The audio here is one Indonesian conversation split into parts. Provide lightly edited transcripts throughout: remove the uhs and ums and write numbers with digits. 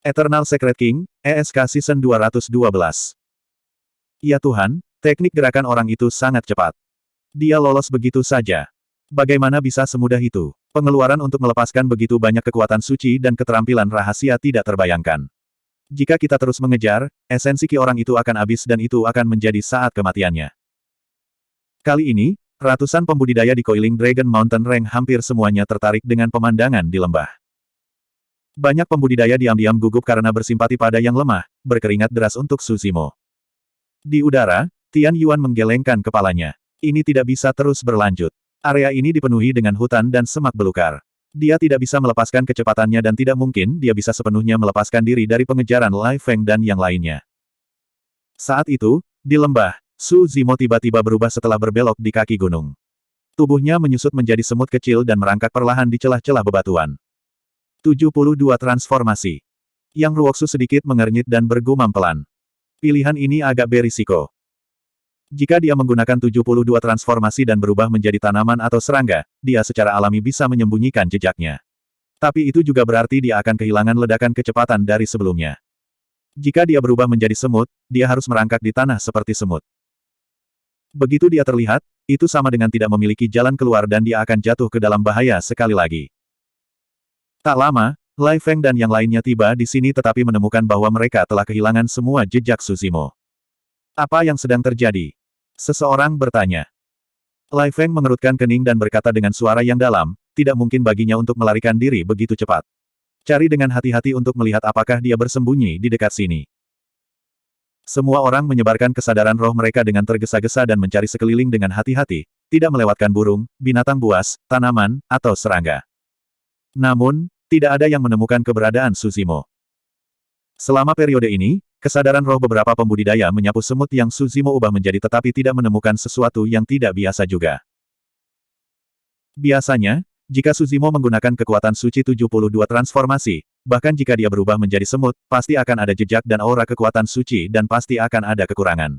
Eternal Secret King, ESK Season 212. Ya Tuhan, teknik gerakan orang itu sangat cepat. Dia lolos begitu saja. Bagaimana bisa semudah itu? Pengeluaran untuk melepaskan begitu banyak kekuatan suci dan keterampilan rahasia tidak terbayangkan. Jika kita terus mengejar, esensi ki orang itu akan habis dan itu akan menjadi saat kematiannya. Kali ini, ratusan pembudidaya di Coiling Dragon Mountain Range hampir semuanya tertarik dengan pemandangan di lembah. Banyak pembudidaya diam-diam gugup karena bersimpati pada yang lemah, berkeringat deras untuk Su Zimo. Di udara, Tian Yuan menggelengkan kepalanya. Ini tidak bisa terus berlanjut. Area ini dipenuhi dengan hutan dan semak belukar. Dia tidak bisa melepaskan kecepatannya dan tidak mungkin dia bisa sepenuhnya melepaskan diri dari pengejaran Lai Feng dan yang lainnya. Saat itu, di lembah, Su Zimo tiba-tiba berubah setelah berbelok di kaki gunung. Tubuhnya menyusut menjadi semut kecil dan merangkak perlahan di celah-celah bebatuan. 72 transformasi. Yang Ruoksu sedikit mengernyit dan bergumam pelan. Pilihan ini agak berisiko. Jika dia menggunakan 72 transformasi dan berubah menjadi tanaman atau serangga, dia secara alami bisa menyembunyikan jejaknya. Tapi itu juga berarti dia akan kehilangan ledakan kecepatan dari sebelumnya. Jika dia berubah menjadi semut, dia harus merangkak di tanah seperti semut. Begitu dia terlihat, itu sama dengan tidak memiliki jalan keluar dan dia akan jatuh ke dalam bahaya sekali lagi. Tak lama, Lai Feng dan yang lainnya tiba di sini tetapi menemukan bahwa mereka telah kehilangan semua jejak Su Zimo. Apa yang sedang terjadi? Seseorang bertanya. Lai Feng mengerutkan kening dan berkata dengan suara yang dalam, tidak mungkin baginya untuk melarikan diri begitu cepat. Cari dengan hati-hati untuk melihat apakah dia bersembunyi di dekat sini. Semua orang menyebarkan kesadaran roh mereka dengan tergesa-gesa dan mencari sekeliling dengan hati-hati, tidak melewatkan burung, binatang buas, tanaman, atau serangga. Namun, tidak ada yang menemukan keberadaan Su Zimo. Selama periode ini, kesadaran roh beberapa pembudidaya menyapu semut yang Su Zimo ubah menjadi tetapi tidak menemukan sesuatu yang tidak biasa juga. Biasanya, jika Su Zimo menggunakan kekuatan suci 72 transformasi, bahkan jika dia berubah menjadi semut, pasti akan ada jejak dan aura kekuatan suci dan pasti akan ada kekurangan.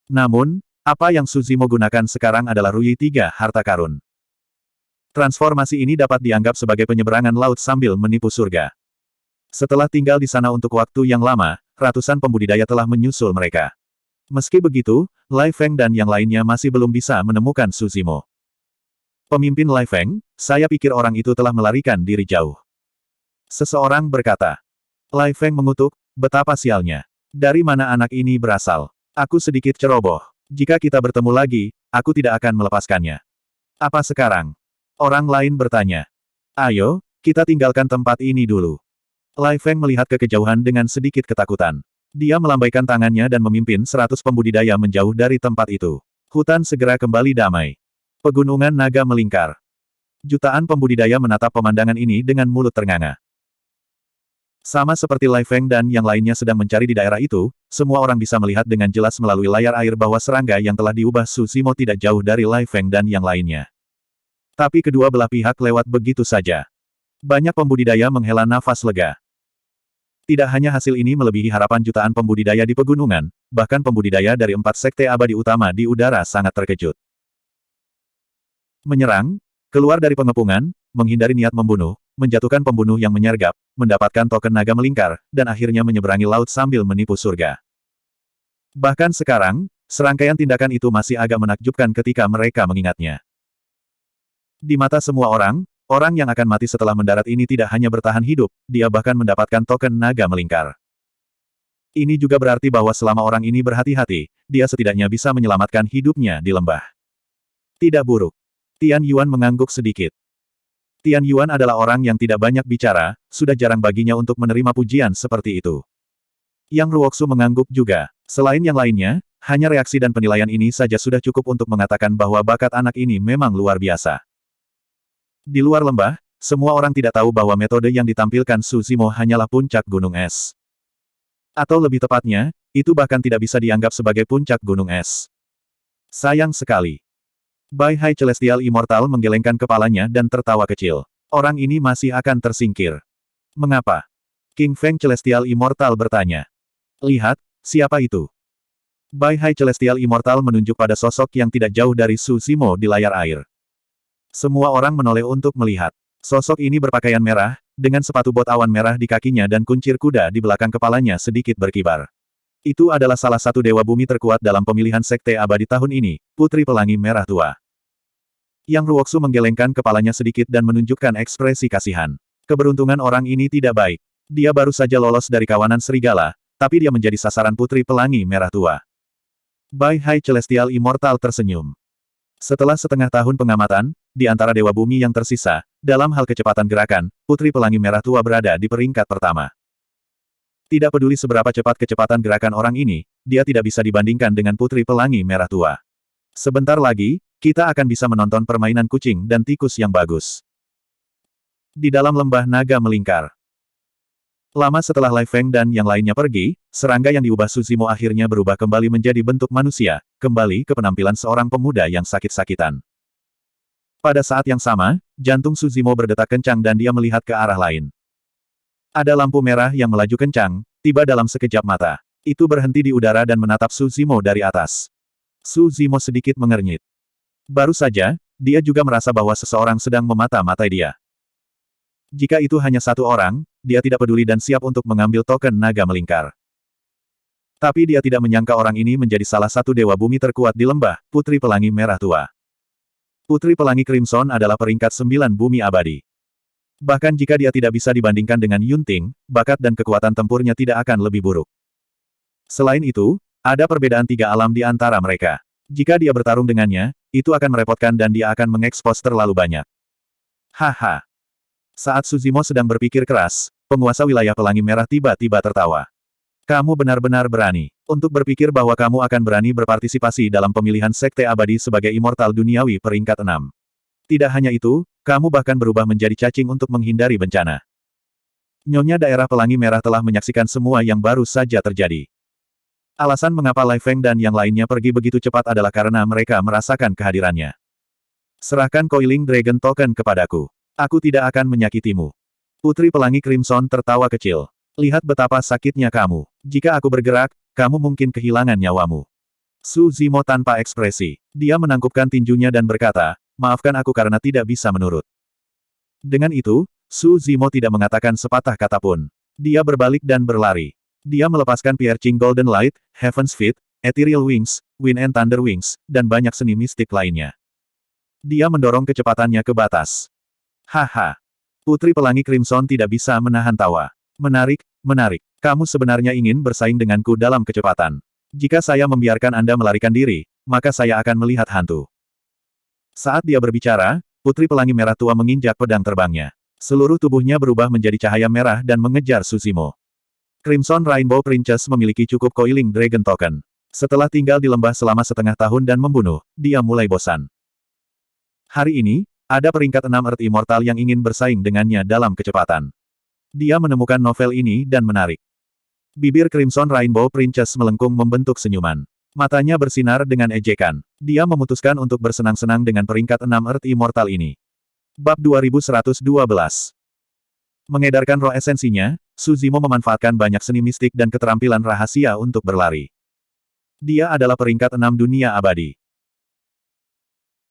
Namun, apa yang Su Zimo gunakan sekarang adalah Ruyi 3 harta karun. Transformasi ini dapat dianggap sebagai penyeberangan laut sambil menipu surga. Setelah tinggal di sana untuk waktu yang lama, ratusan pembudidaya telah menyusul mereka. Meski begitu, Lai Feng dan yang lainnya masih belum bisa menemukan Su Zimo. Pemimpin Lai Feng, saya pikir orang itu telah melarikan diri jauh. Seseorang berkata. Lai Feng mengutuk, betapa sialnya. Dari mana anak ini berasal? Aku sedikit ceroboh. Jika kita bertemu lagi, aku tidak akan melepaskannya. Apa sekarang? Orang lain bertanya. Ayo, kita tinggalkan tempat ini dulu. Lai Feng melihat ke kejauhan dengan sedikit ketakutan. Dia melambaikan tangannya dan memimpin 100 pembudidaya menjauh dari tempat itu. Hutan segera kembali damai. Pegunungan naga melingkar. Jutaan pembudidaya menatap pemandangan ini dengan mulut ternganga. Sama seperti Lai Feng dan yang lainnya sedang mencari di daerah itu, semua orang bisa melihat dengan jelas melalui layar air bahwa serangga yang telah diubah Su Zimo tidak jauh dari Lai Feng dan yang lainnya. Tapi kedua belah pihak lewat begitu saja. Banyak pembudidaya menghela nafas lega. Tidak hanya hasil ini melebihi harapan jutaan pembudidaya di pegunungan, bahkan pembudidaya dari 4 sekte abadi utama di udara sangat terkejut. Menyerang, keluar dari pengepungan, menghindari niat membunuh, menjatuhkan pembunuh yang menyergap, mendapatkan token naga melingkar, dan akhirnya menyeberangi laut sambil menipu surga. Bahkan sekarang, serangkaian tindakan itu masih agak menakjubkan ketika mereka mengingatnya. Di mata semua orang, orang yang akan mati setelah mendarat ini tidak hanya bertahan hidup, dia bahkan mendapatkan token naga melingkar. Ini juga berarti bahwa selama orang ini berhati-hati, dia setidaknya bisa menyelamatkan hidupnya di lembah. Tidak buruk. Tian Yuan mengangguk sedikit. Tian Yuan adalah orang yang tidak banyak bicara, sudah jarang baginya untuk menerima pujian seperti itu. Yang Ruoksu mengangguk juga. Selain yang lainnya, hanya reaksi dan penilaian ini saja sudah cukup untuk mengatakan bahwa bakat anak ini memang luar biasa. Di luar lembah, semua orang tidak tahu bahwa metode yang ditampilkan Su Zimo hanyalah puncak gunung es. Atau lebih tepatnya, itu bahkan tidak bisa dianggap sebagai puncak gunung es. Sayang sekali. Bai Hai Celestial Immortal menggelengkan kepalanya dan tertawa kecil. Orang ini masih akan tersingkir. Mengapa? King Feng Celestial Immortal bertanya. Lihat, siapa itu? Bai Hai Celestial Immortal menunjuk pada sosok yang tidak jauh dari Su Zimo di layar air. Semua orang menoleh untuk melihat. Sosok ini berpakaian merah, dengan sepatu bot awan merah di kakinya dan kuncir kuda di belakang kepalanya sedikit berkibar. Itu adalah salah satu dewa bumi terkuat dalam pemilihan Sekte Abadi tahun ini, Putri Pelangi Merah Tua. Yang Ruoksu menggelengkan kepalanya sedikit dan menunjukkan ekspresi kasihan. Keberuntungan orang ini tidak baik. Dia baru saja lolos dari kawanan serigala, tapi dia menjadi sasaran Putri Pelangi Merah Tua. Bai Hai Celestial Immortal tersenyum. Setelah setengah tahun pengamatan, di antara dewa bumi yang tersisa, dalam hal kecepatan gerakan, Putri Pelangi Merah Tua berada di peringkat pertama. Tidak peduli seberapa cepat kecepatan gerakan orang ini, dia tidak bisa dibandingkan dengan Putri Pelangi Merah Tua. Sebentar lagi, kita akan bisa menonton permainan kucing dan tikus yang bagus. Di dalam lembah naga melingkar. Lama setelah Lai Feng dan yang lainnya pergi, serangga yang diubah Suzimo akhirnya berubah kembali menjadi bentuk manusia, kembali ke penampilan seorang pemuda yang sakit-sakitan. Pada saat yang sama, jantung Suzimo berdetak kencang dan dia melihat ke arah lain. Ada lampu merah yang melaju kencang, tiba dalam sekejap mata. Itu berhenti di udara dan menatap Suzimo dari atas. Suzimo sedikit mengernyit. Baru saja, dia juga merasa bahwa seseorang sedang memata-matai dia. Jika itu hanya satu orang, dia tidak peduli dan siap untuk mengambil token naga melingkar. Tapi dia tidak menyangka orang ini menjadi salah satu dewa bumi terkuat di lembah, Putri Pelangi Merah Tua. Putri Pelangi Crimson adalah peringkat 9 bumi abadi. Bahkan jika dia tidak bisa dibandingkan dengan Yunting, bakat dan kekuatan tempurnya tidak akan lebih buruk. Selain itu, ada perbedaan 3 alam di antara mereka. Jika dia bertarung dengannya, itu akan merepotkan dan dia akan mengekspos terlalu banyak. Haha. Saat Suzimo sedang berpikir keras, penguasa wilayah Pelangi Merah tiba-tiba tertawa. Kamu benar-benar berani. Untuk berpikir bahwa kamu akan berani berpartisipasi dalam pemilihan Sekte Abadi sebagai Immortal Duniawi peringkat 6. Tidak hanya itu, kamu bahkan berubah menjadi cacing untuk menghindari bencana. Nyonya daerah Pelangi Merah telah menyaksikan semua yang baru saja terjadi. Alasan mengapa Lai Feng dan yang lainnya pergi begitu cepat adalah karena mereka merasakan kehadirannya. Serahkan Coiling Dragon Token kepadaku. Aku tidak akan menyakitimu. Putri Pelangi Crimson tertawa kecil. Lihat betapa sakitnya kamu. Jika aku bergerak, kamu mungkin kehilangan nyawamu. Su Zimo tanpa ekspresi. Dia menangkupkan tinjunya dan berkata, maafkan aku karena tidak bisa menurut. Dengan itu, Su Zimo tidak mengatakan sepatah kata pun. Dia berbalik dan berlari. Dia melepaskan Piercing Golden Light, Heaven's Feet, Ethereal Wings, Wind and Thunder Wings, dan banyak seni mistik lainnya. Dia mendorong kecepatannya ke batas. Haha. Putri Pelangi Crimson tidak bisa menahan tawa. Menarik, menarik. Kamu sebenarnya ingin bersaing denganku dalam kecepatan. Jika saya membiarkan Anda melarikan diri, maka saya akan melihat hantu. Saat dia berbicara, Putri Pelangi Merah Tua menginjak pedang terbangnya. Seluruh tubuhnya berubah menjadi cahaya merah dan mengejar Suzimo. Crimson Rainbow Princess memiliki cukup Coiling Dragon Token. Setelah tinggal di lembah selama setengah tahun dan membunuh, dia mulai bosan. Hari ini, ada peringkat 6 Earth Immortal yang ingin bersaing dengannya dalam kecepatan. Dia menemukan novel ini dan menarik. Bibir Crimson Rainbow Princess melengkung membentuk senyuman. Matanya bersinar dengan ejekan. Dia memutuskan untuk bersenang-senang dengan peringkat 6 Earth Immortal ini. Bab 2112. Mengedarkan roh esensinya, Suzimo memanfaatkan banyak seni mistik dan keterampilan rahasia untuk berlari. Dia adalah peringkat 6 dunia abadi.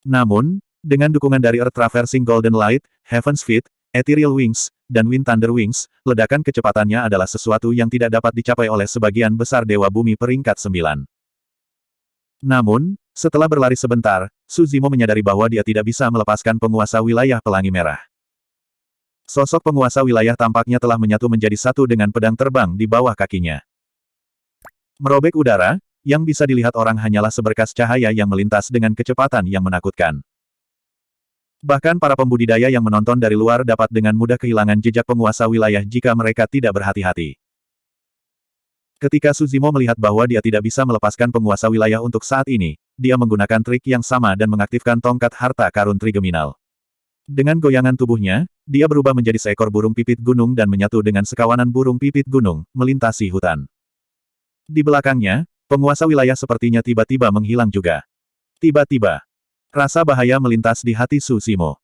Namun, dengan dukungan dari Earth Traversing Golden Light, Heaven's Feet, Ethereal Wings, dan Wind Thunder Wings, ledakan kecepatannya adalah sesuatu yang tidak dapat dicapai oleh sebagian besar dewa bumi peringkat 9. Namun, setelah berlari sebentar, Suzimo menyadari bahwa dia tidak bisa melepaskan penguasa wilayah Pelangi Merah. Sosok penguasa wilayah tampaknya telah menyatu menjadi satu dengan pedang terbang di bawah kakinya. Merobek udara, yang bisa dilihat orang hanyalah seberkas cahaya yang melintas dengan kecepatan yang menakutkan. Bahkan para pembudidaya yang menonton dari luar dapat dengan mudah kehilangan jejak penguasa wilayah jika mereka tidak berhati-hati. Ketika Suzimo melihat bahwa dia tidak bisa melepaskan penguasa wilayah untuk saat ini, dia menggunakan trik yang sama dan mengaktifkan tongkat harta karun trigeminal. Dengan goyangan tubuhnya, dia berubah menjadi seekor burung pipit gunung dan menyatu dengan sekawanan burung pipit gunung, melintasi hutan. Di belakangnya, penguasa wilayah sepertinya tiba-tiba menghilang juga. Tiba-tiba, rasa bahaya melintas di hati Suzimo.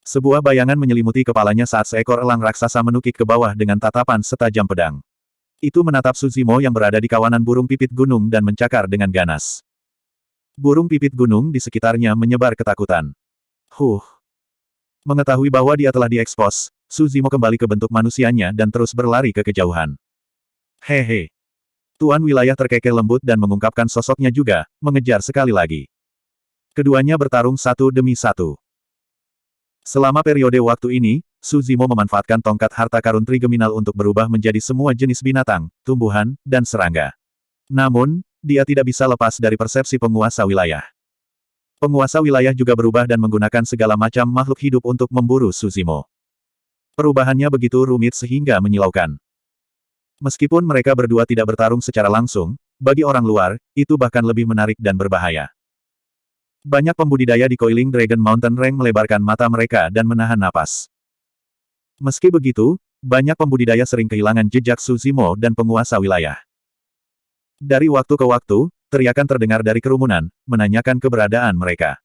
Sebuah bayangan menyelimuti kepalanya saat seekor elang raksasa menukik ke bawah dengan tatapan setajam pedang. Itu menatap Suzimo yang berada di kawanan burung pipit gunung dan mencakar dengan ganas. Burung pipit gunung di sekitarnya menyebar ketakutan. Mengetahui bahwa dia telah diekspos, Su Zimo kembali ke bentuk manusianya dan terus berlari ke kejauhan. Hehe. Tuan wilayah terkekeh lembut dan mengungkapkan sosoknya juga, mengejar sekali lagi. Keduanya bertarung satu demi satu. Selama periode waktu ini, Su Zimo memanfaatkan tongkat harta karun trigeminal untuk berubah menjadi semua jenis binatang, tumbuhan, dan serangga. Namun, dia tidak bisa lepas dari persepsi penguasa wilayah. Penguasa wilayah juga berubah dan menggunakan segala macam makhluk hidup untuk memburu Su Zimo. Perubahannya begitu rumit sehingga menyilaukan. Meskipun mereka berdua tidak bertarung secara langsung, bagi orang luar, itu bahkan lebih menarik dan berbahaya. Banyak pembudidaya di Coiling Dragon Mountain Range melebarkan mata mereka dan menahan napas. Meski begitu, banyak pembudidaya sering kehilangan jejak Su Zimo dan penguasa wilayah. Dari waktu ke waktu, teriakan terdengar dari kerumunan, menanyakan keberadaan mereka.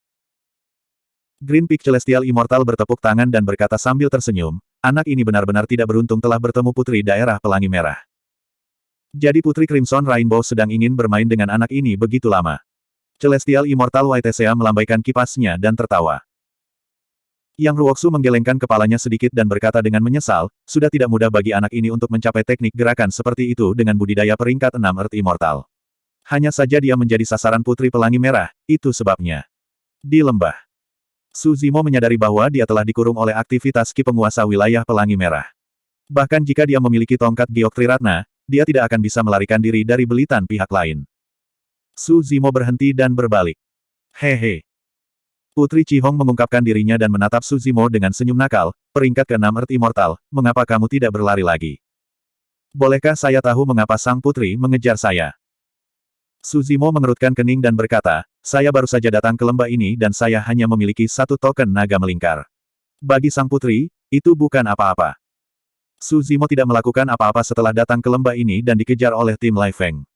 Green Peak Celestial Immortal bertepuk tangan dan berkata sambil tersenyum, anak ini benar-benar tidak beruntung telah bertemu putri daerah Pelangi Merah. Jadi Putri Crimson Rainbow sedang ingin bermain dengan anak ini begitu lama. Celestial Immortal Waitesea melambaikan kipasnya dan tertawa. Yang Ruoksu menggelengkan kepalanya sedikit dan berkata dengan menyesal, sudah tidak mudah bagi anak ini untuk mencapai teknik gerakan seperti itu dengan budidaya peringkat 6 Earth Immortal. Hanya saja dia menjadi sasaran Putri Pelangi Merah, itu sebabnya. Di lembah, Su Zimo menyadari bahwa dia telah dikurung oleh aktivitas Ki penguasa wilayah Pelangi Merah. Bahkan jika dia memiliki tongkat Giok Triratna, dia tidak akan bisa melarikan diri dari belitan pihak lain. Su Zimo berhenti dan berbalik. Hehe. Putri Chihong mengungkapkan dirinya dan menatap Su Zimo dengan senyum nakal, peringkat ke-6 Earth Immortal, mengapa kamu tidak berlari lagi? Bolehkah saya tahu mengapa sang putri mengejar saya? Su Zimo mengerutkan kening dan berkata, saya baru saja datang ke lembah ini dan saya hanya memiliki satu token naga melingkar. Bagi sang putri, itu bukan apa-apa. Su Zimo tidak melakukan apa-apa setelah datang ke lembah ini dan dikejar oleh tim Lai Feng.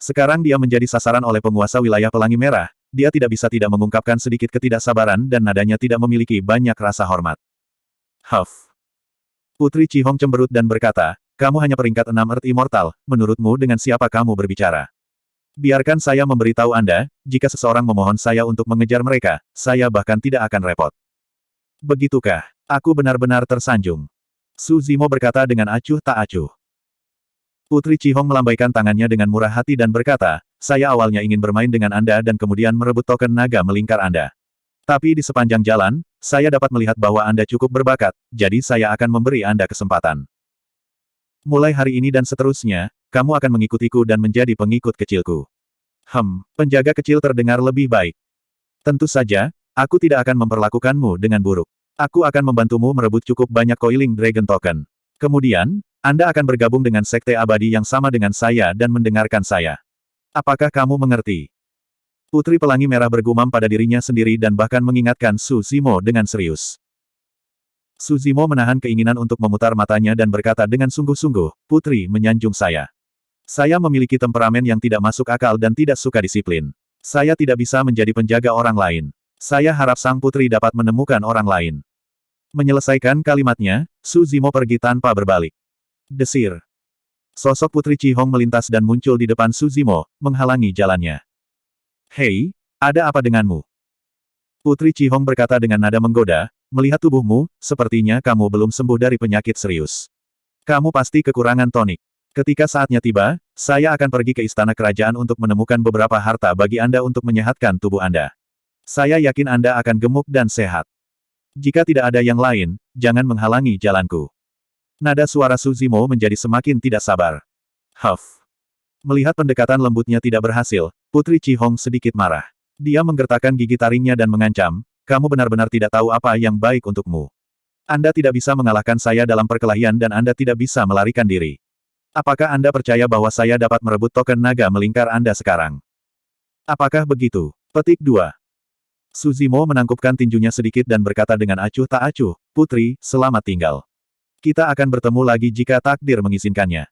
Sekarang dia menjadi sasaran oleh penguasa wilayah Pelangi Merah, dia tidak bisa tidak mengungkapkan sedikit ketidaksabaran dan nadanya tidak memiliki banyak rasa hormat. Huff. Putri Chihong cemberut dan berkata, kamu hanya peringkat 6 Earth Immortal, menurutmu dengan siapa kamu berbicara? Biarkan saya memberitahu Anda, jika seseorang memohon saya untuk mengejar mereka, saya bahkan tidak akan repot. Begitukah? Aku benar-benar tersanjung. Su Zimo berkata dengan acuh tak acuh. Putri Chihong melambaikan tangannya dengan murah hati dan berkata, saya awalnya ingin bermain dengan Anda dan kemudian merebut token naga melingkar Anda. Tapi di sepanjang jalan, saya dapat melihat bahwa Anda cukup berbakat, jadi saya akan memberi Anda kesempatan. Mulai hari ini dan seterusnya, kamu akan mengikutiku dan menjadi pengikut kecilku. Penjaga kecil terdengar lebih baik. Tentu saja, aku tidak akan memperlakukanmu dengan buruk. Aku akan membantumu merebut cukup banyak Coiling Dragon Token. Kemudian, Anda akan bergabung dengan sekte abadi yang sama dengan saya dan mendengarkan saya. Apakah kamu mengerti? Putri Pelangi Merah bergumam pada dirinya sendiri dan bahkan mengingatkan Su Zimo dengan serius. Su Zimo menahan keinginan untuk memutar matanya dan berkata dengan sungguh-sungguh, Putri menyanjung saya. Saya memiliki temperamen yang tidak masuk akal dan tidak suka disiplin. Saya tidak bisa menjadi penjaga orang lain. Saya harap sang putri dapat menemukan orang lain. Menyelesaikan kalimatnya, Su Zimo pergi tanpa berbalik. Desir. Sosok Putri Chihong melintas dan muncul di depan Su Zimo, menghalangi jalannya. Hei, ada apa denganmu? Putri Chihong berkata dengan nada menggoda, melihat tubuhmu, sepertinya kamu belum sembuh dari penyakit serius. Kamu pasti kekurangan tonik. Ketika saatnya tiba, saya akan pergi ke istana kerajaan untuk menemukan beberapa harta bagi Anda untuk menyehatkan tubuh Anda. Saya yakin Anda akan gemuk dan sehat. Jika tidak ada yang lain, jangan menghalangi jalanku. Nada suara Su Zimo menjadi semakin tidak sabar. Huff. Melihat pendekatan lembutnya tidak berhasil, Putri Chihong sedikit marah. Dia menggertakkan gigi taringnya dan mengancam, kamu benar-benar tidak tahu apa yang baik untukmu. Anda tidak bisa mengalahkan saya dalam perkelahian dan Anda tidak bisa melarikan diri. Apakah Anda percaya bahwa saya dapat merebut token naga melingkar Anda sekarang? Apakah begitu? Petik 2. Su Zimo menangkupkan tinjunya sedikit dan berkata dengan acuh tak acuh, Putri, selamat tinggal. Kita akan bertemu lagi jika takdir mengizinkannya.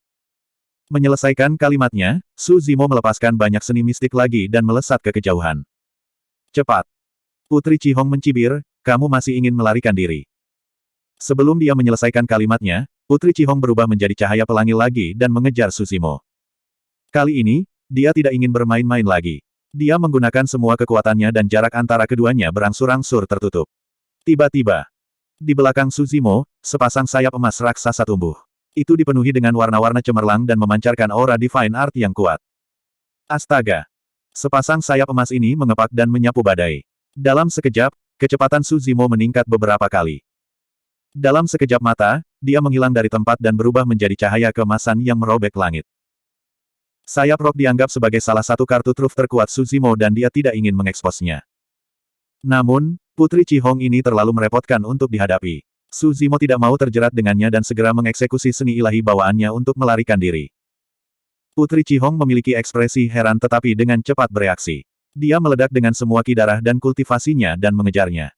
Menyelesaikan kalimatnya, Su Zimo melepaskan banyak seni mistik lagi dan melesat ke kejauhan. Cepat. Putri Chihong mencibir, kamu masih ingin melarikan diri. Sebelum dia menyelesaikan kalimatnya, Putri Chihong berubah menjadi cahaya pelangi lagi dan mengejar Su Zimo. Kali ini, dia tidak ingin bermain-main lagi. Dia menggunakan semua kekuatannya dan jarak antara keduanya berangsur-angsur tertutup. Tiba-tiba, Di belakang Suzimo, sepasang sayap emas raksasa tumbuh. Itu dipenuhi dengan warna-warna cemerlang dan memancarkan aura Divine Art yang kuat. Astaga! Sepasang sayap emas ini mengepak dan menyapu badai. Dalam sekejap, kecepatan Suzimo meningkat beberapa kali. Dalam sekejap mata, dia menghilang dari tempat dan berubah menjadi cahaya keemasan yang merobek langit. Sayap roh dianggap sebagai salah satu kartu truf terkuat Suzimo dan dia tidak ingin mengeksposnya. Namun, Putri Chihong ini terlalu merepotkan untuk dihadapi. Suzimo tidak mau terjerat dengannya dan segera mengeksekusi seni ilahi bawaannya untuk melarikan diri. Putri Chihong memiliki ekspresi heran tetapi dengan cepat bereaksi. Dia meledak dengan semua ki darah dan kultivasinya dan mengejarnya.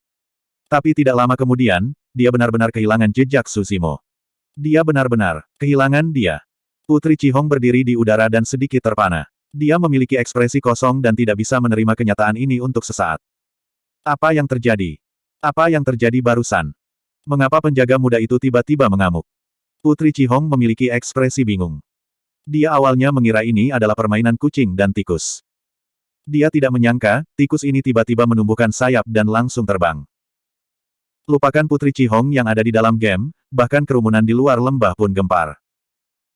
Tapi tidak lama kemudian, dia benar-benar kehilangan jejak Suzimo. Dia benar-benar kehilangan dia. Putri Chihong berdiri di udara dan sedikit terpana. Dia memiliki ekspresi kosong dan tidak bisa menerima kenyataan ini untuk sesaat. Apa yang terjadi? Apa yang terjadi barusan? Mengapa penjaga muda itu tiba-tiba mengamuk? Putri Chihong memiliki ekspresi bingung. Dia awalnya mengira ini adalah permainan kucing dan tikus. Dia tidak menyangka, tikus ini tiba-tiba menumbuhkan sayap dan langsung terbang. Lupakan Putri Chihong yang ada di dalam game, bahkan kerumunan di luar lembah pun gempar.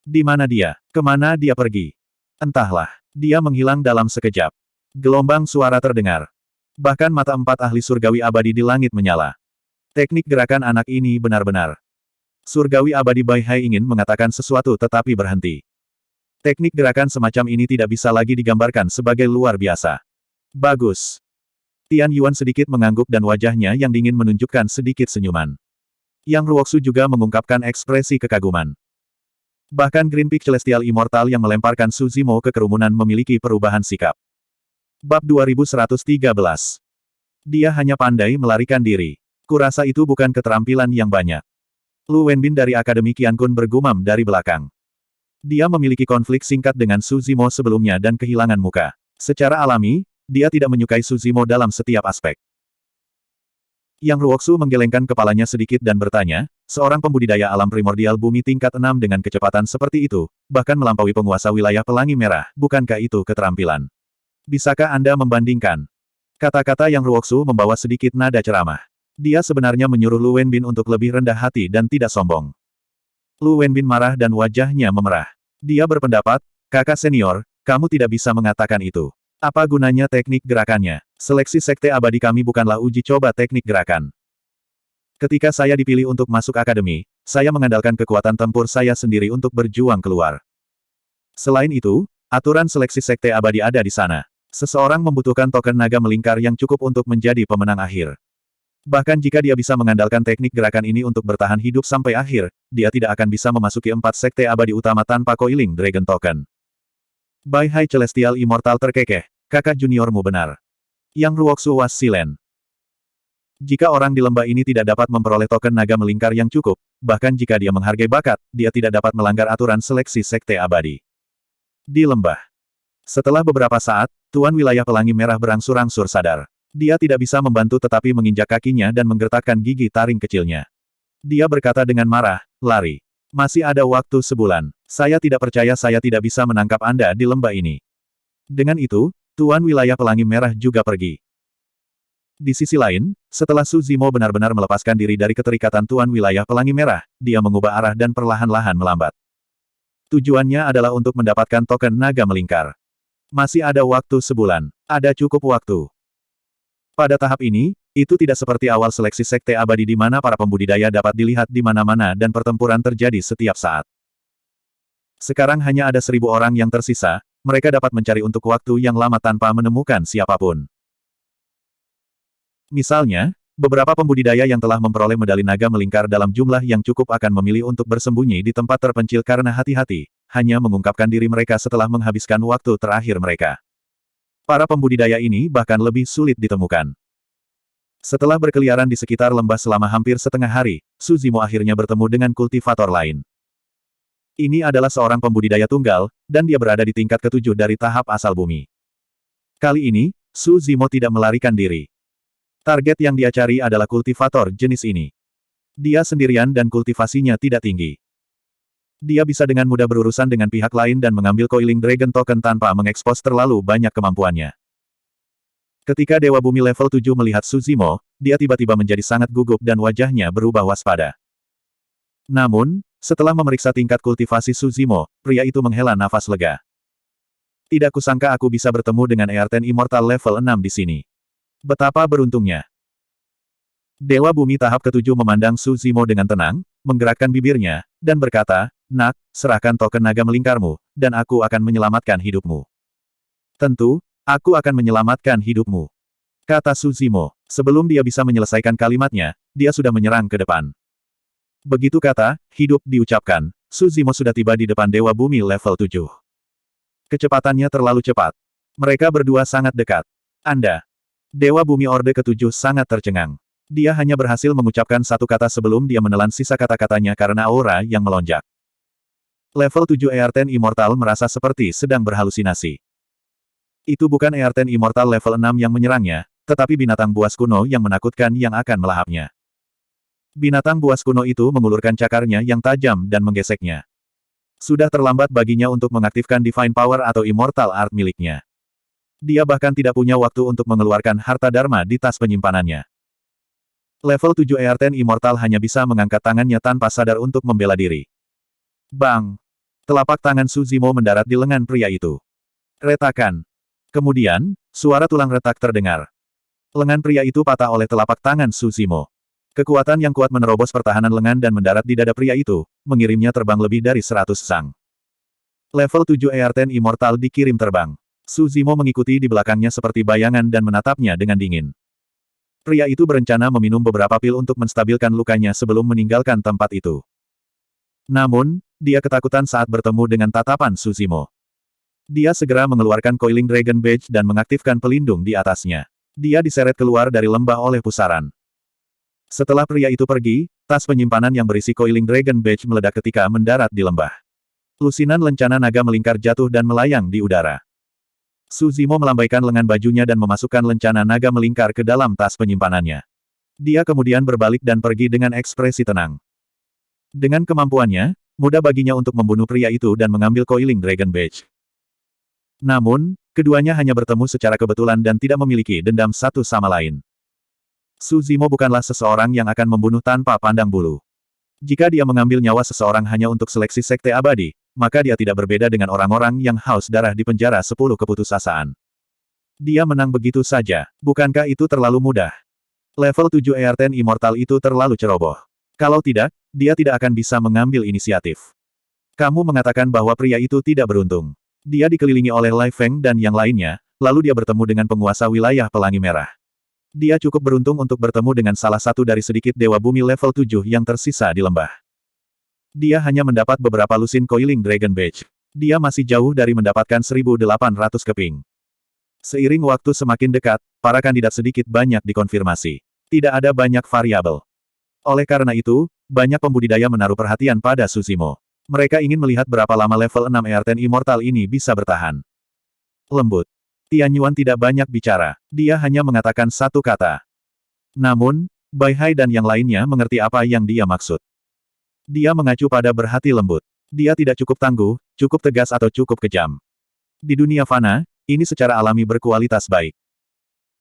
Di mana dia? Kemana dia pergi? Entahlah. Dia menghilang dalam sekejap. Gelombang suara terdengar. Bahkan mata empat ahli surgawi abadi di langit menyala. Teknik gerakan anak ini benar-benar. Surgawi abadi Bai Hai ingin mengatakan sesuatu tetapi berhenti. Teknik gerakan semacam ini tidak bisa lagi digambarkan sebagai luar biasa. Bagus. Tian Yuan sedikit mengangguk dan wajahnya yang dingin menunjukkan sedikit senyuman. Yang Ruoksu juga mengungkapkan ekspresi kekaguman. Bahkan Green Peak Celestial Immortal yang melemparkan Suzimo ke kerumunan memiliki perubahan sikap. Bab 2113. Dia hanya pandai melarikan diri. Kurasa itu bukan keterampilan yang banyak. Lu Wenbin dari Akademi Qiankun bergumam dari belakang. Dia memiliki konflik singkat dengan Suzimo sebelumnya dan kehilangan muka. Secara alami, dia tidak menyukai Suzimo dalam setiap aspek. Yang Ruoksu menggelengkan kepalanya sedikit dan bertanya, seorang pembudidaya alam primordial bumi tingkat 6 dengan kecepatan seperti itu, bahkan melampaui penguasa wilayah Pelangi Merah, bukankah itu keterampilan? Bisakah Anda membandingkan? Kata-kata Yang Ruoksu membawa sedikit nada ceramah. Dia sebenarnya menyuruh Lu Wenbin untuk lebih rendah hati dan tidak sombong. Lu Wenbin marah dan wajahnya memerah. Dia berpendapat, kakak senior, kamu tidak bisa mengatakan itu. Apa gunanya teknik gerakannya? Seleksi sekte abadi kami bukanlah uji coba teknik gerakan. Ketika saya dipilih untuk masuk akademi, saya mengandalkan kekuatan tempur saya sendiri untuk berjuang keluar. Selain itu, aturan seleksi sekte abadi ada di sana. Seseorang membutuhkan token naga melingkar yang cukup untuk menjadi pemenang akhir. Bahkan jika dia bisa mengandalkan teknik gerakan ini untuk bertahan hidup sampai akhir, dia tidak akan bisa memasuki 4 sekte abadi utama tanpa Coiling Dragon Token. Bai Hai Celestial Immortal terkekeh, kakak juniormu benar. Yang Ruoksu was silent. Jika orang di lembah ini tidak dapat memperoleh token naga melingkar yang cukup, bahkan jika dia menghargai bakat, dia tidak dapat melanggar aturan seleksi sekte abadi. Di lembah. Setelah beberapa saat, Tuan Wilayah Pelangi Merah berangsur-angsur sadar. Dia tidak bisa membantu tetapi menginjak kakinya dan menggertakkan gigi taring kecilnya. Dia berkata dengan marah, lari. Masih ada waktu sebulan. Saya tidak percaya saya tidak bisa menangkap Anda di lembah ini. Dengan itu, Tuan Wilayah Pelangi Merah juga pergi. Di sisi lain, setelah Suzimo benar-benar melepaskan diri dari keterikatan Tuan Wilayah Pelangi Merah, dia mengubah arah dan perlahan-lahan melambat. Tujuannya adalah untuk mendapatkan token naga melingkar. Masih ada waktu sebulan. Ada cukup waktu. Pada tahap ini, itu tidak seperti awal seleksi sekte abadi di mana para pembudidaya dapat dilihat di mana-mana dan pertempuran terjadi setiap saat. Sekarang hanya ada 1000 orang yang tersisa, mereka dapat mencari untuk waktu yang lama tanpa menemukan siapapun. Misalnya, beberapa pembudidaya yang telah memperoleh medali naga melingkar dalam jumlah yang cukup akan memilih untuk bersembunyi di tempat terpencil karena hati-hati, hanya mengungkapkan diri mereka setelah menghabiskan waktu terakhir mereka. Para pembudidaya ini bahkan lebih sulit ditemukan. Setelah berkeliaran di sekitar lembah selama hampir setengah hari, Suzimo akhirnya bertemu dengan kultivator lain. Ini adalah seorang pembudidaya tunggal, dan dia berada di tingkat ke-7 dari tahap asal bumi. Kali ini, Suzimo tidak melarikan diri. Target yang dia cari adalah kultivator jenis ini. Dia sendirian dan kultivasinya tidak tinggi. Dia bisa dengan mudah berurusan dengan pihak lain dan mengambil Coiling Dragon Token tanpa mengekspos terlalu banyak kemampuannya. Ketika Dewa Bumi level 7 melihat Su Zimo, dia tiba-tiba menjadi sangat gugup dan wajahnya berubah waspada. Namun, setelah memeriksa tingkat kultivasi Su Zimo, pria itu menghela nafas lega. Tidak kusangka aku bisa bertemu dengan Earthen Immortal level 6 di sini. Betapa beruntungnya. Dewa Bumi tahap ketujuh memandang Su Zimo dengan tenang, menggerakkan bibirnya, dan berkata, "Nak, serahkan token naga melingkarmu, dan aku akan menyelamatkan hidupmu." "Tentu, aku akan menyelamatkan hidupmu," kata Su Zimo. Sebelum dia bisa menyelesaikan kalimatnya, dia sudah menyerang ke depan. Begitu kata, hidup diucapkan, Su Zimo sudah tiba di depan Dewa Bumi level 7. Kecepatannya terlalu cepat. Mereka berdua sangat dekat. Anda. Dewa Bumi Orde ke-7 sangat tercengang. Dia hanya berhasil mengucapkan satu kata sebelum dia menelan sisa kata-katanya karena aura yang melonjak. Level 7 Earthen Immortal merasa seperti sedang berhalusinasi. Itu bukan Earthen Immortal level 6 yang menyerangnya, tetapi binatang buas kuno yang menakutkan yang akan melahapnya. Binatang buas kuno itu mengulurkan cakarnya yang tajam dan menggeseknya. Sudah terlambat baginya untuk mengaktifkan Divine Power atau Immortal Art miliknya. Dia bahkan tidak punya waktu untuk mengeluarkan harta Dharma di tas penyimpanannya. Level 7 Earthen Immortal hanya bisa mengangkat tangannya tanpa sadar untuk membela diri. Bang! Telapak tangan Su Zimo mendarat di lengan pria itu. Retakan. Kemudian, suara tulang retak terdengar. Lengan pria itu patah oleh telapak tangan Su Zimo. Kekuatan yang kuat menerobos pertahanan lengan dan mendarat di dada pria itu, mengirimnya terbang lebih dari 100 sang. Level 7 Earthen Immortal dikirim terbang. Su Zimo mengikuti di belakangnya seperti bayangan dan menatapnya dengan dingin. Pria itu berencana meminum beberapa pil untuk menstabilkan lukanya sebelum meninggalkan tempat itu. Namun, dia ketakutan saat bertemu dengan tatapan Su Zimo. Dia segera mengeluarkan Coiling Dragon Badge dan mengaktifkan pelindung di atasnya. Dia diseret keluar dari lembah oleh pusaran. Setelah pria itu pergi, tas penyimpanan yang berisi Coiling Dragon Badge meledak ketika mendarat di lembah. Lusinan lencana naga melingkar jatuh dan melayang di udara. Su Zimo melambaikan lengan bajunya dan memasukkan lencana naga melingkar ke dalam tas penyimpanannya. Dia kemudian berbalik dan pergi dengan ekspresi tenang. Dengan kemampuannya, mudah baginya untuk membunuh pria itu dan mengambil Coiling Dragon Badge. Namun, keduanya hanya bertemu secara kebetulan dan tidak memiliki dendam satu sama lain. Su Zimo bukanlah seseorang yang akan membunuh tanpa pandang bulu. Jika dia mengambil nyawa seseorang hanya untuk seleksi sekte abadi, maka dia tidak berbeda dengan orang-orang yang haus darah di penjara 10 keputusasaan. Dia menang begitu saja. Bukankah itu terlalu mudah? Level 7 Earthen Immortal itu terlalu ceroboh. Kalau tidak, dia tidak akan bisa mengambil inisiatif. Kamu mengatakan bahwa pria itu tidak beruntung. Dia dikelilingi oleh Lai Feng dan yang lainnya, lalu dia bertemu dengan penguasa wilayah Pelangi Merah. Dia cukup beruntung untuk bertemu dengan salah satu dari sedikit Dewa Bumi level 7 yang tersisa di lembah. Dia hanya mendapat beberapa lusin Coiling Dragon Badge. Dia masih jauh dari mendapatkan 1.800 keping. Seiring waktu semakin dekat, para kandidat sedikit banyak dikonfirmasi. Tidak ada banyak variabel. Oleh karena itu, banyak pembudidaya menaruh perhatian pada Su Zimo. Mereka ingin melihat berapa lama level 6 Earthen Immortal ini bisa bertahan. Lembut. Tian Yuan tidak banyak bicara. Dia hanya mengatakan satu kata. Namun, Bai Hai dan yang lainnya mengerti apa yang dia maksud. Dia mengacu pada berhati lembut. Dia tidak cukup tangguh, cukup tegas atau cukup kejam. Di dunia fana, ini secara alami berkualitas baik.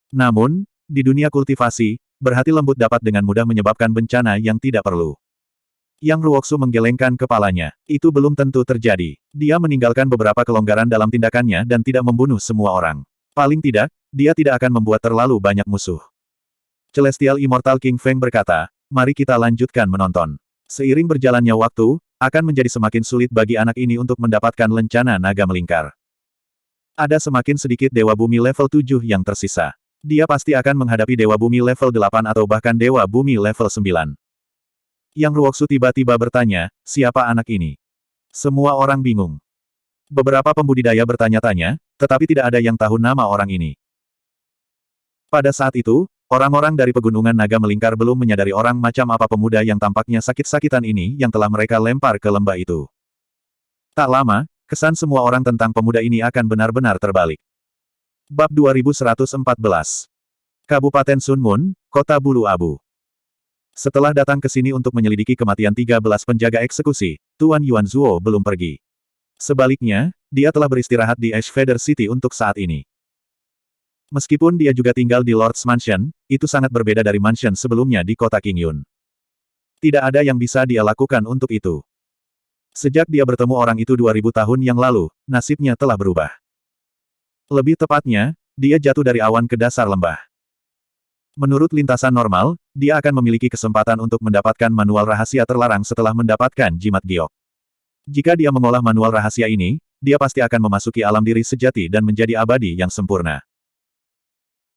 Namun, di dunia kultivasi, berhati lembut dapat dengan mudah menyebabkan bencana yang tidak perlu. Yang Ruoksu menggelengkan kepalanya. Itu belum tentu terjadi. Dia meninggalkan beberapa kelonggaran dalam tindakannya dan tidak membunuh semua orang. Paling tidak, dia tidak akan membuat terlalu banyak musuh. Celestial Immortal King Feng berkata, "Mari kita lanjutkan menonton." Seiring berjalannya waktu, akan menjadi semakin sulit bagi anak ini untuk mendapatkan lencana naga melingkar. Ada semakin sedikit Dewa Bumi level 7 yang tersisa. Dia pasti akan menghadapi Dewa Bumi level 8 atau bahkan Dewa Bumi level 9. Yang Ruoksu tiba-tiba bertanya, siapa anak ini? Semua orang bingung. Beberapa pembudidaya bertanya-tanya, tetapi tidak ada yang tahu nama orang ini. Pada saat itu, orang-orang dari pegunungan naga melingkar belum menyadari orang macam apa pemuda yang tampaknya sakit-sakitan ini yang telah mereka lempar ke lembah itu. Tak lama, kesan semua orang tentang pemuda ini akan benar-benar terbalik. Bab 2114. Kabupaten Sunmun, Kota Bulu Abu. Setelah datang ke sini untuk menyelidiki kematian 13 penjaga eksekusi, Tuan Yuan Zuo belum pergi. Sebaliknya, dia telah beristirahat di Ash Feather City untuk saat ini. Meskipun dia juga tinggal di Lord's Mansion, itu sangat berbeda dari mansion sebelumnya di kota Qingyun. Tidak ada yang bisa dia lakukan untuk itu. Sejak dia bertemu orang itu 2000 tahun yang lalu, nasibnya telah berubah. Lebih tepatnya, dia jatuh dari awan ke dasar lembah. Menurut lintasan normal, dia akan memiliki kesempatan untuk mendapatkan manual rahasia terlarang setelah mendapatkan jimat giok. Jika dia mengolah manual rahasia ini, dia pasti akan memasuki alam diri sejati dan menjadi abadi yang sempurna.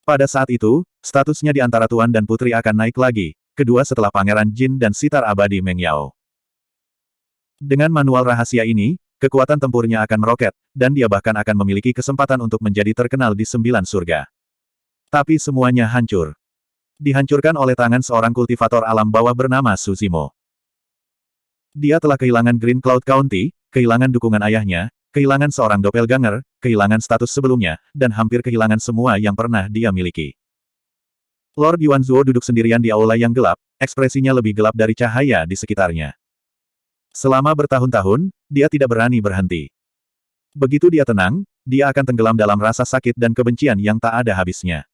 Pada saat itu, statusnya di antara Tuan dan Putri akan naik lagi, kedua setelah Pangeran Jin dan Sitar Abadi Meng Yao. Dengan manual rahasia ini, kekuatan tempurnya akan meroket, dan dia bahkan akan memiliki kesempatan untuk menjadi terkenal di 9 surga. Tapi semuanya hancur. Dihancurkan oleh tangan seorang kultivator alam bawah bernama Su Zimo. Dia telah kehilangan Green Cloud County, kehilangan dukungan ayahnya, kehilangan seorang doppelganger, kehilangan status sebelumnya, dan hampir kehilangan semua yang pernah dia miliki. Lord Yuanzuo duduk sendirian di aula yang gelap, ekspresinya lebih gelap dari cahaya di sekitarnya. Selama bertahun-tahun, dia tidak berani berhenti. Begitu dia tenang, dia akan tenggelam dalam rasa sakit dan kebencian yang tak ada habisnya.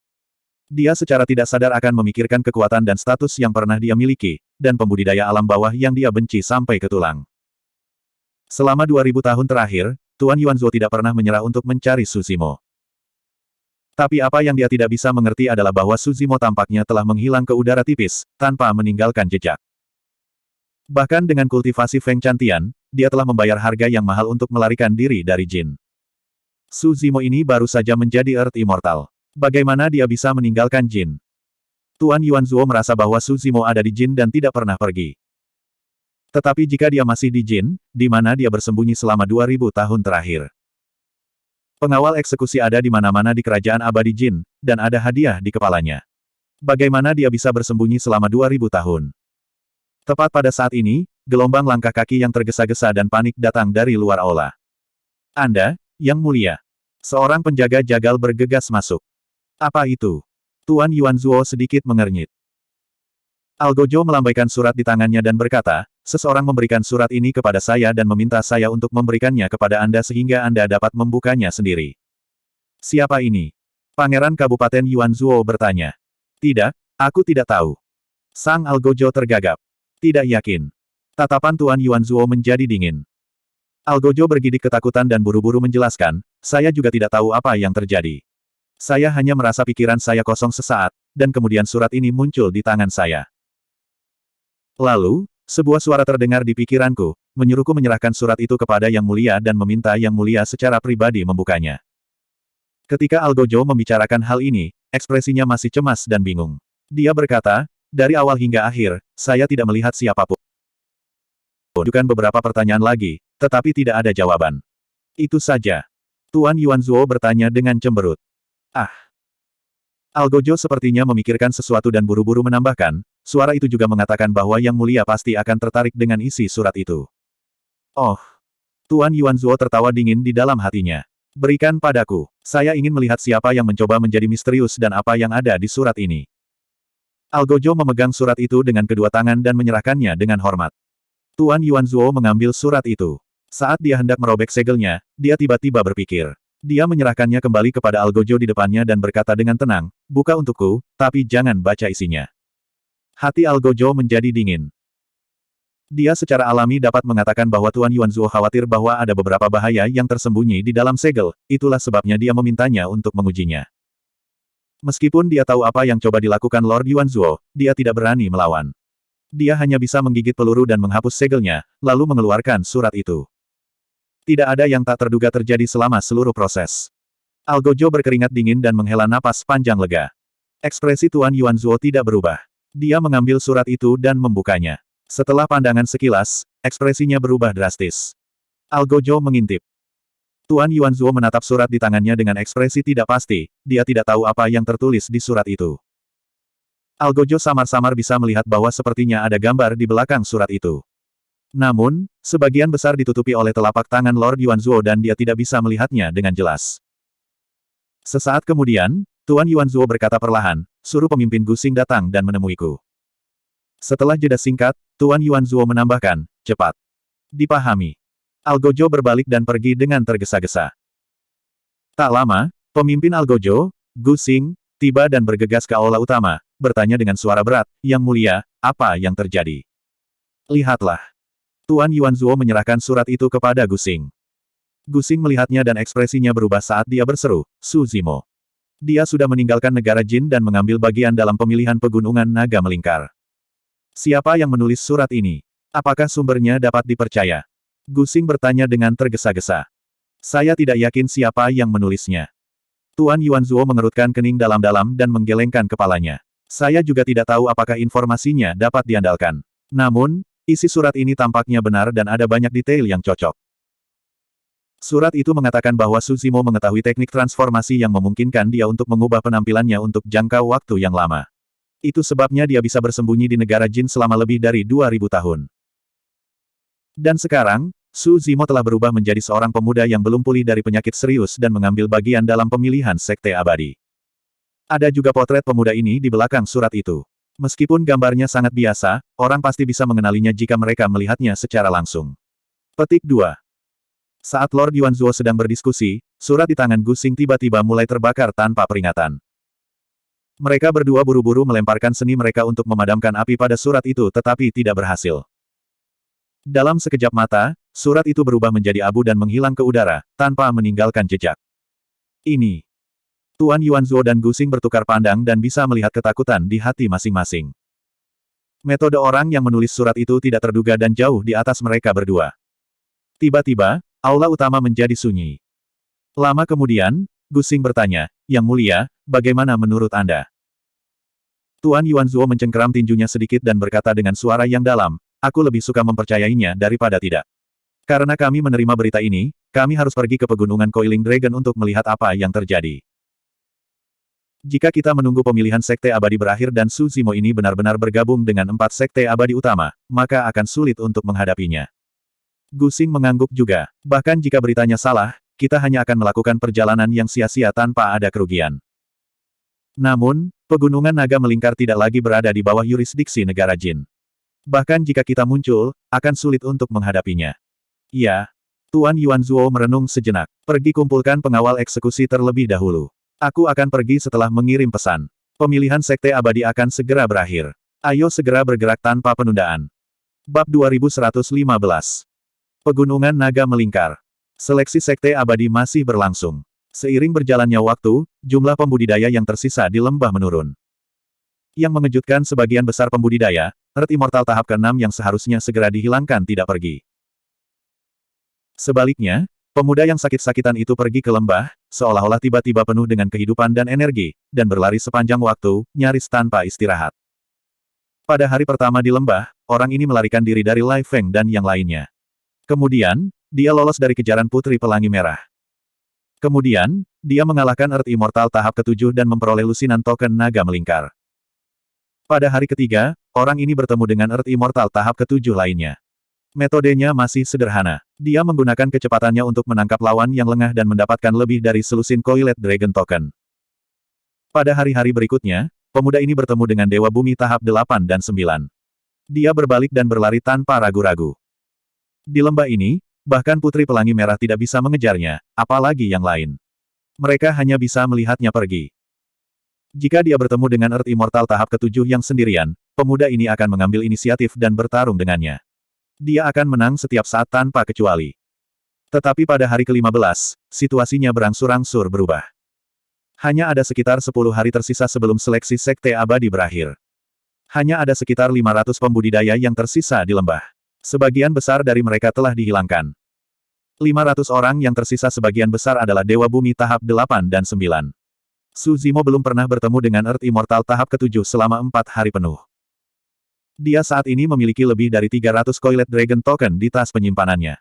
Dia secara tidak sadar akan memikirkan kekuatan dan status yang pernah dia miliki, dan pembudidaya alam bawah yang dia benci sampai ke tulang. Selama 2000 tahun terakhir, Tuan Yuanzuo tidak pernah menyerah untuk mencari Su Zimo. Tapi apa yang dia tidak bisa mengerti adalah bahwa Su Zimo tampaknya telah menghilang ke udara tipis, tanpa meninggalkan jejak. Bahkan dengan kultivasi Feng Chantian, dia telah membayar harga yang mahal untuk melarikan diri dari Jin. Su Zimo ini baru saja menjadi Earth Immortal. Bagaimana dia bisa meninggalkan Jin? Tuan Yuanzuo merasa bahwa Su Zimo ada di Jin dan tidak pernah pergi. Tetapi jika dia masih di Jin, di mana dia bersembunyi selama 2000 tahun terakhir? Pengawal eksekusi ada di mana-mana di kerajaan abadi Jin, dan ada hadiah di kepalanya. Bagaimana dia bisa bersembunyi selama 2000 tahun? Tepat pada saat ini, gelombang langkah kaki yang tergesa-gesa dan panik datang dari luar aula. Anda, Yang Mulia. Seorang penjaga jagal bergegas masuk. Apa itu? Tuan Yuanzuo sedikit mengernyit. Algojo melambaikan surat di tangannya dan berkata, seseorang memberikan surat ini kepada saya dan meminta saya untuk memberikannya kepada Anda sehingga Anda dapat membukanya sendiri. Siapa ini? Pangeran Kabupaten Yuanzuo bertanya. Tidak, aku tidak tahu. Sang Algojo tergagap. Tidak yakin. Tatapan Tuan Yuanzuo menjadi dingin. Algojo bergidik ketakutan dan buru-buru menjelaskan, saya juga tidak tahu apa yang terjadi. Saya hanya merasa pikiran saya kosong sesaat, dan kemudian surat ini muncul di tangan saya. Lalu, sebuah suara terdengar di pikiranku, menyuruhku menyerahkan surat itu kepada Yang Mulia dan meminta Yang Mulia secara pribadi membukanya. Ketika Algojo membicarakan hal ini, ekspresinya masih cemas dan bingung. Dia berkata, dari awal hingga akhir, saya tidak melihat siapapun. Ajukan beberapa pertanyaan lagi, tetapi tidak ada jawaban. Itu saja. Tuan Yuanzuo bertanya dengan cemberut. Ah. Algojo sepertinya memikirkan sesuatu dan buru-buru menambahkan, suara itu juga mengatakan bahwa Yang Mulia pasti akan tertarik dengan isi surat itu. Oh. Tuan Yuanzuo tertawa dingin di dalam hatinya. Berikan padaku. Saya ingin melihat siapa yang mencoba menjadi misterius dan apa yang ada di surat ini. Algojo memegang surat itu dengan kedua tangan dan menyerahkannya dengan hormat. Tuan Yuanzuo mengambil surat itu. Saat dia hendak merobek segelnya, dia tiba-tiba berpikir. Dia menyerahkannya kembali kepada Algojo di depannya dan berkata dengan tenang, buka untukku, tapi jangan baca isinya. Hati Algojo menjadi dingin. Dia secara alami dapat mengatakan bahwa Tuan Yuanzuo khawatir bahwa ada beberapa bahaya yang tersembunyi di dalam segel, itulah sebabnya dia memintanya untuk mengujinya. Meskipun dia tahu apa yang coba dilakukan Lord Yuanzuo, dia tidak berani melawan. Dia hanya bisa menggigit peluru dan menghapus segelnya, lalu mengeluarkan surat itu. Tidak ada yang tak terduga terjadi selama seluruh proses. Algojo berkeringat dingin dan menghela napas panjang lega. Ekspresi Tuan Yuanzuo tidak berubah. Dia mengambil surat itu dan membukanya. Setelah pandangan sekilas, ekspresinya berubah drastis. Algojo mengintip. Tuan Yuanzuo menatap surat di tangannya dengan ekspresi tidak pasti, dia tidak tahu apa yang tertulis di surat itu. Algojo samar-samar bisa melihat bahwa sepertinya ada gambar di belakang surat itu. Namun, sebagian besar ditutupi oleh telapak tangan Lord Yuanzuo dan dia tidak bisa melihatnya dengan jelas. Sesaat kemudian, Tuan Yuanzuo berkata perlahan, suruh pemimpin Gusing datang dan menemuiku. Setelah jeda singkat, Tuan Yuanzuo menambahkan, cepat. Dipahami. Algojo berbalik dan pergi dengan tergesa-gesa. Tak lama, pemimpin Algojo, Gu Xing, tiba dan bergegas ke aula utama, bertanya dengan suara berat, "Yang mulia, apa yang terjadi?" "Lihatlah." Tuan Yuanzuo menyerahkan surat itu kepada Gu Xing. Gu Xing melihatnya dan ekspresinya berubah saat dia berseru, "Su Zimo." Dia sudah meninggalkan negara Jin dan mengambil bagian dalam pemilihan pegunungan naga melingkar. Siapa yang menulis surat ini? Apakah sumbernya dapat dipercaya? Gu Xing bertanya dengan tergesa-gesa. Saya tidak yakin siapa yang menulisnya. Tuan Yuanzuo mengerutkan kening dalam-dalam dan menggelengkan kepalanya. Saya juga tidak tahu apakah informasinya dapat diandalkan. Namun, isi surat ini tampaknya benar dan ada banyak detail yang cocok. Surat itu mengatakan bahwa Su Zimo mengetahui teknik transformasi yang memungkinkan dia untuk mengubah penampilannya untuk jangka waktu yang lama. Itu sebabnya dia bisa bersembunyi di negara Jin selama lebih dari 2000 tahun. Dan sekarang, Su Zimo telah berubah menjadi seorang pemuda yang belum pulih dari penyakit serius dan mengambil bagian dalam pemilihan Sekte Abadi. Ada juga potret pemuda ini di belakang surat itu. Meskipun gambarnya sangat biasa, orang pasti bisa mengenalinya jika mereka melihatnya secara langsung. Petik 2. Saat Lord Yuanzuo sedang berdiskusi, surat di tangan Gu Xing tiba-tiba mulai terbakar tanpa peringatan. Mereka berdua buru-buru melemparkan seni mereka untuk memadamkan api pada surat itu tetapi tidak berhasil. Dalam sekejap mata, surat itu berubah menjadi abu dan menghilang ke udara, tanpa meninggalkan jejak. Ini. Tuan Yuanzuo dan Gu Xing bertukar pandang dan bisa melihat ketakutan di hati masing-masing. Metode orang yang menulis surat itu tidak terduga dan jauh di atas mereka berdua. Tiba-tiba, aula utama menjadi sunyi. Lama kemudian, Gu Xing bertanya, "Yang mulia, bagaimana menurut Anda?" Tuan Yuanzuo mencengkeram tinjunya sedikit dan berkata dengan suara yang dalam, "Aku lebih suka mempercayainya daripada tidak. Karena kami menerima berita ini, kami harus pergi ke pegunungan Coiling Dragon untuk melihat apa yang terjadi. Jika kita menunggu pemilihan Sekte Abadi berakhir dan Su Zimo ini benar-benar bergabung dengan 4 Sekte Abadi utama, maka akan sulit untuk menghadapinya." Gu Xing mengangguk juga. Bahkan jika beritanya salah, kita hanya akan melakukan perjalanan yang sia-sia tanpa ada kerugian. Namun, pegunungan naga melingkar tidak lagi berada di bawah yurisdiksi negara Jin. Bahkan jika kita muncul, akan sulit untuk menghadapinya. Ya. Tuan Yuanzuo merenung sejenak. Pergi kumpulkan pengawal eksekusi terlebih dahulu. Aku akan pergi setelah mengirim pesan. Pemilihan Sekte Abadi akan segera berakhir. Ayo segera bergerak tanpa penundaan. Bab 2115. Pegunungan Naga Melingkar. Seleksi Sekte Abadi masih berlangsung. Seiring berjalannya waktu, jumlah pembudidaya yang tersisa di lembah menurun. Yang mengejutkan sebagian besar pembudidaya, Earth Immortal tahap ke-6 yang seharusnya segera dihilangkan tidak pergi. Sebaliknya, pemuda yang sakit-sakitan itu pergi ke lembah, seolah-olah tiba-tiba penuh dengan kehidupan dan energi, dan berlari sepanjang waktu, nyaris tanpa istirahat. Pada hari pertama di lembah, orang ini melarikan diri dari Lai Feng dan yang lainnya. Kemudian, dia lolos dari kejaran Putri Pelangi Merah. Kemudian, dia mengalahkan Earth Immortal tahap ke-7 dan memperoleh lusinan token naga melingkar. Pada hari ketiga, orang ini bertemu dengan Earth Immortal tahap ke-7 lainnya. Metodenya masih sederhana. Dia menggunakan kecepatannya untuk menangkap lawan yang lengah dan mendapatkan lebih dari selusin Coiled Dragon Token. Pada hari-hari berikutnya, pemuda ini bertemu dengan Dewa Bumi tahap 8 dan 9. Dia berbalik dan berlari tanpa ragu-ragu. Di lembah ini, bahkan Putri Pelangi Merah tidak bisa mengejarnya, apalagi yang lain. Mereka hanya bisa melihatnya pergi. Jika dia bertemu dengan Earth Immortal tahap ke-7 yang sendirian, pemuda ini akan mengambil inisiatif dan bertarung dengannya. Dia akan menang setiap saat tanpa kecuali. Tetapi pada hari ke-15, situasinya berangsur-angsur berubah. Hanya ada sekitar 10 hari tersisa sebelum seleksi Sekte Abadi berakhir. Hanya ada sekitar 500 pembudidaya yang tersisa di lembah. Sebagian besar dari mereka telah dihilangkan. 500 orang yang tersisa sebagian besar adalah Dewa Bumi tahap 8 dan 9. Su Zimo belum pernah bertemu dengan Earth Immortal tahap ke-7 selama 4 hari penuh. Dia saat ini memiliki lebih dari 300 Coiled Dragon Token di tas penyimpanannya.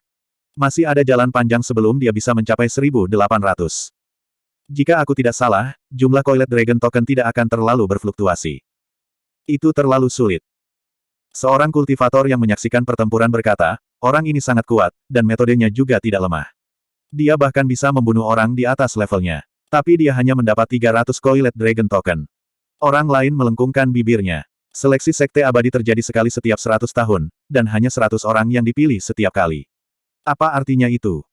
Masih ada jalan panjang sebelum dia bisa mencapai 1.800. Jika aku tidak salah, jumlah Coiled Dragon Token tidak akan terlalu berfluktuasi. Itu terlalu sulit. Seorang kultivator yang menyaksikan pertempuran berkata, orang ini sangat kuat, dan metodenya juga tidak lemah. Dia bahkan bisa membunuh orang di atas levelnya. Tapi dia hanya mendapat 300 Coiled Dragon Token. Orang lain melengkungkan bibirnya. Seleksi Sekte Abadi terjadi sekali setiap 100 tahun, dan hanya 100 orang yang dipilih setiap kali. Apa artinya itu?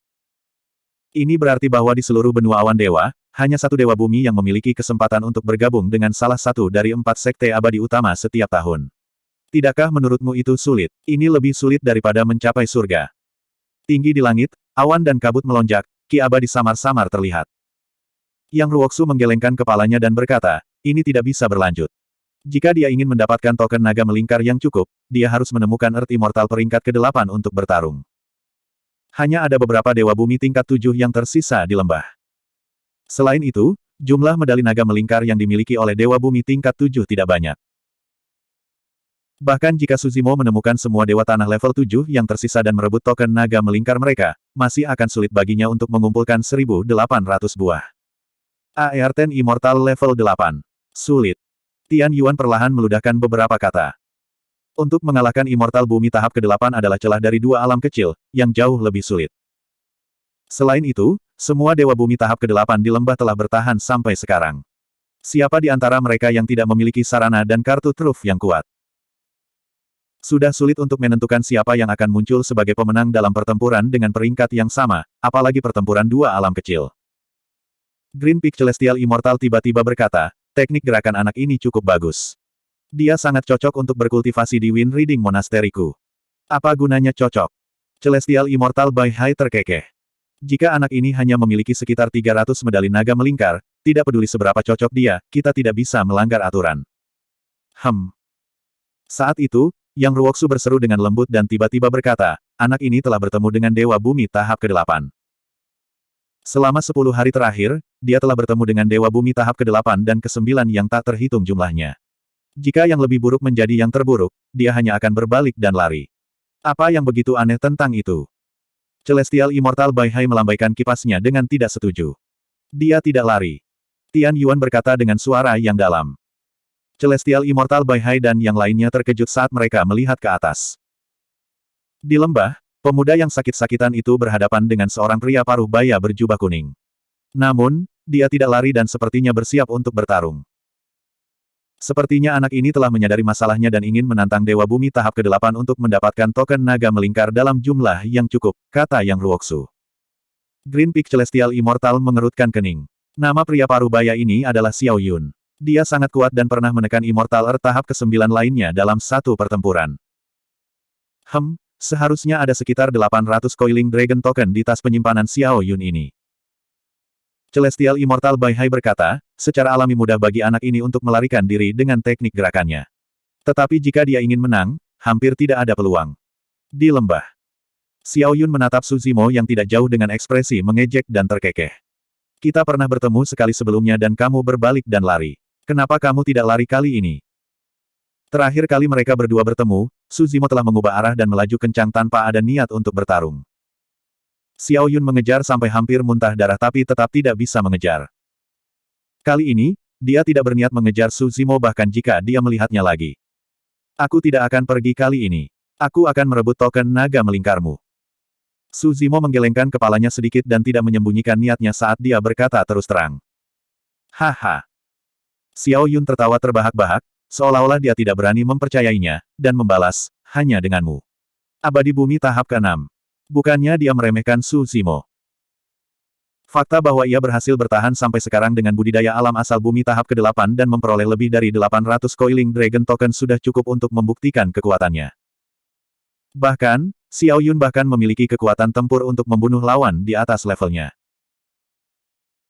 Ini berarti bahwa di seluruh benua awan dewa, hanya satu dewa bumi yang memiliki kesempatan untuk bergabung dengan salah satu dari 4 sekte abadi utama setiap tahun. Tidakkah menurutmu itu sulit? Ini lebih sulit daripada mencapai surga. Tinggi di langit, awan dan kabut melonjak, ki abadi samar-samar terlihat. Yang Ruoksu menggelengkan kepalanya dan berkata, ini tidak bisa berlanjut. Jika dia ingin mendapatkan token naga melingkar yang cukup, dia harus menemukan Earth Immortal peringkat ke-8 untuk bertarung. Hanya ada beberapa dewa bumi tingkat 7 yang tersisa di lembah. Selain itu, jumlah medali naga melingkar yang dimiliki oleh dewa bumi tingkat 7 tidak banyak. Bahkan jika Suzimo menemukan semua dewa tanah level 7 yang tersisa dan merebut token naga melingkar mereka, masih akan sulit baginya untuk mengumpulkan 1.800 buah. AR-10 Immortal level 8. Sulit. Tian Yuan perlahan meludahkan beberapa kata. Untuk mengalahkan Immortal Bumi tahap ke-8 adalah celah dari dua alam kecil, yang jauh lebih sulit. Selain itu, semua dewa bumi tahap ke-8 di lembah telah bertahan sampai sekarang. Siapa di antara mereka yang tidak memiliki sarana dan kartu truf yang kuat? Sudah sulit untuk menentukan siapa yang akan muncul sebagai pemenang dalam pertempuran dengan peringkat yang sama, apalagi pertempuran dua alam kecil. Green Peak Celestial Immortal tiba-tiba berkata, teknik gerakan anak ini cukup bagus. Dia sangat cocok untuk berkultivasi di Wind Reading Monasteriku. Apa gunanya cocok? Celestial Immortal Bai Hai terkekeh. Jika anak ini hanya memiliki sekitar 300 medali naga melingkar, tidak peduli seberapa cocok dia, kita tidak bisa melanggar aturan. Saat itu, Yang Ruoksu berseru dengan lembut dan tiba-tiba berkata, anak ini telah bertemu dengan Dewa Bumi tahap ke-8. Selama 10 hari terakhir, dia telah bertemu dengan Dewa Bumi tahap ke-8 dan ke-9 yang tak terhitung jumlahnya. Jika yang lebih buruk menjadi yang terburuk, dia hanya akan berbalik dan lari. Apa yang begitu aneh tentang itu? Celestial Immortal Bai Hai melambaikan kipasnya dengan tidak setuju. Dia tidak lari. Tian Yuan berkata dengan suara yang dalam. Celestial Immortal Bai Hai dan yang lainnya terkejut saat mereka melihat ke atas. Di lembah, pemuda yang sakit-sakitan itu berhadapan dengan seorang pria paruh baya berjubah kuning. Namun, dia tidak lari dan sepertinya bersiap untuk bertarung. Sepertinya anak ini telah menyadari masalahnya dan ingin menantang Dewa Bumi tahap ke-8 untuk mendapatkan token naga melingkar dalam jumlah yang cukup, kata Yang Ruoksu. Green Peak Celestial Immortal mengerutkan kening. Nama pria paruh baya ini adalah Xiao Yun. Dia sangat kuat dan pernah menekan Immortal Earth tahap ke-9 lainnya dalam satu pertempuran. Seharusnya ada sekitar 800 Coiling Dragon Token di tas penyimpanan Xiao Yun ini. Celestial Immortal Bai Hai berkata, secara alami mudah bagi anak ini untuk melarikan diri dengan teknik gerakannya. Tetapi jika dia ingin menang, hampir tidak ada peluang. Di lembah, Xiao Yun menatap Suzimo yang tidak jauh dengan ekspresi mengejek dan terkekeh. Kita pernah bertemu sekali sebelumnya dan kamu berbalik dan lari. Kenapa kamu tidak lari kali ini? Terakhir kali mereka berdua bertemu, Suzimo telah mengubah arah dan melaju kencang tanpa ada niat untuk bertarung. Xiao Yun mengejar sampai hampir muntah darah tapi tetap tidak bisa mengejar. Kali ini, dia tidak berniat mengejar Suzimo bahkan jika dia melihatnya lagi. Aku tidak akan pergi kali ini. Aku akan merebut token naga melingkarmu. Suzimo menggelengkan kepalanya sedikit dan tidak menyembunyikan niatnya saat dia berkata terus terang. Haha. Xiao Yun tertawa terbahak-bahak, seolah-olah dia tidak berani mempercayainya, dan membalas, hanya denganmu. Abadi Bumi tahap ke-6. Bukannya dia meremehkan Suzimo. Fakta bahwa ia berhasil bertahan sampai sekarang dengan budidaya alam asal bumi tahap ke-8 dan memperoleh lebih dari 800 Coiling Dragon Token sudah cukup untuk membuktikan kekuatannya. Bahkan, Xiao Yun bahkan memiliki kekuatan tempur untuk membunuh lawan di atas levelnya.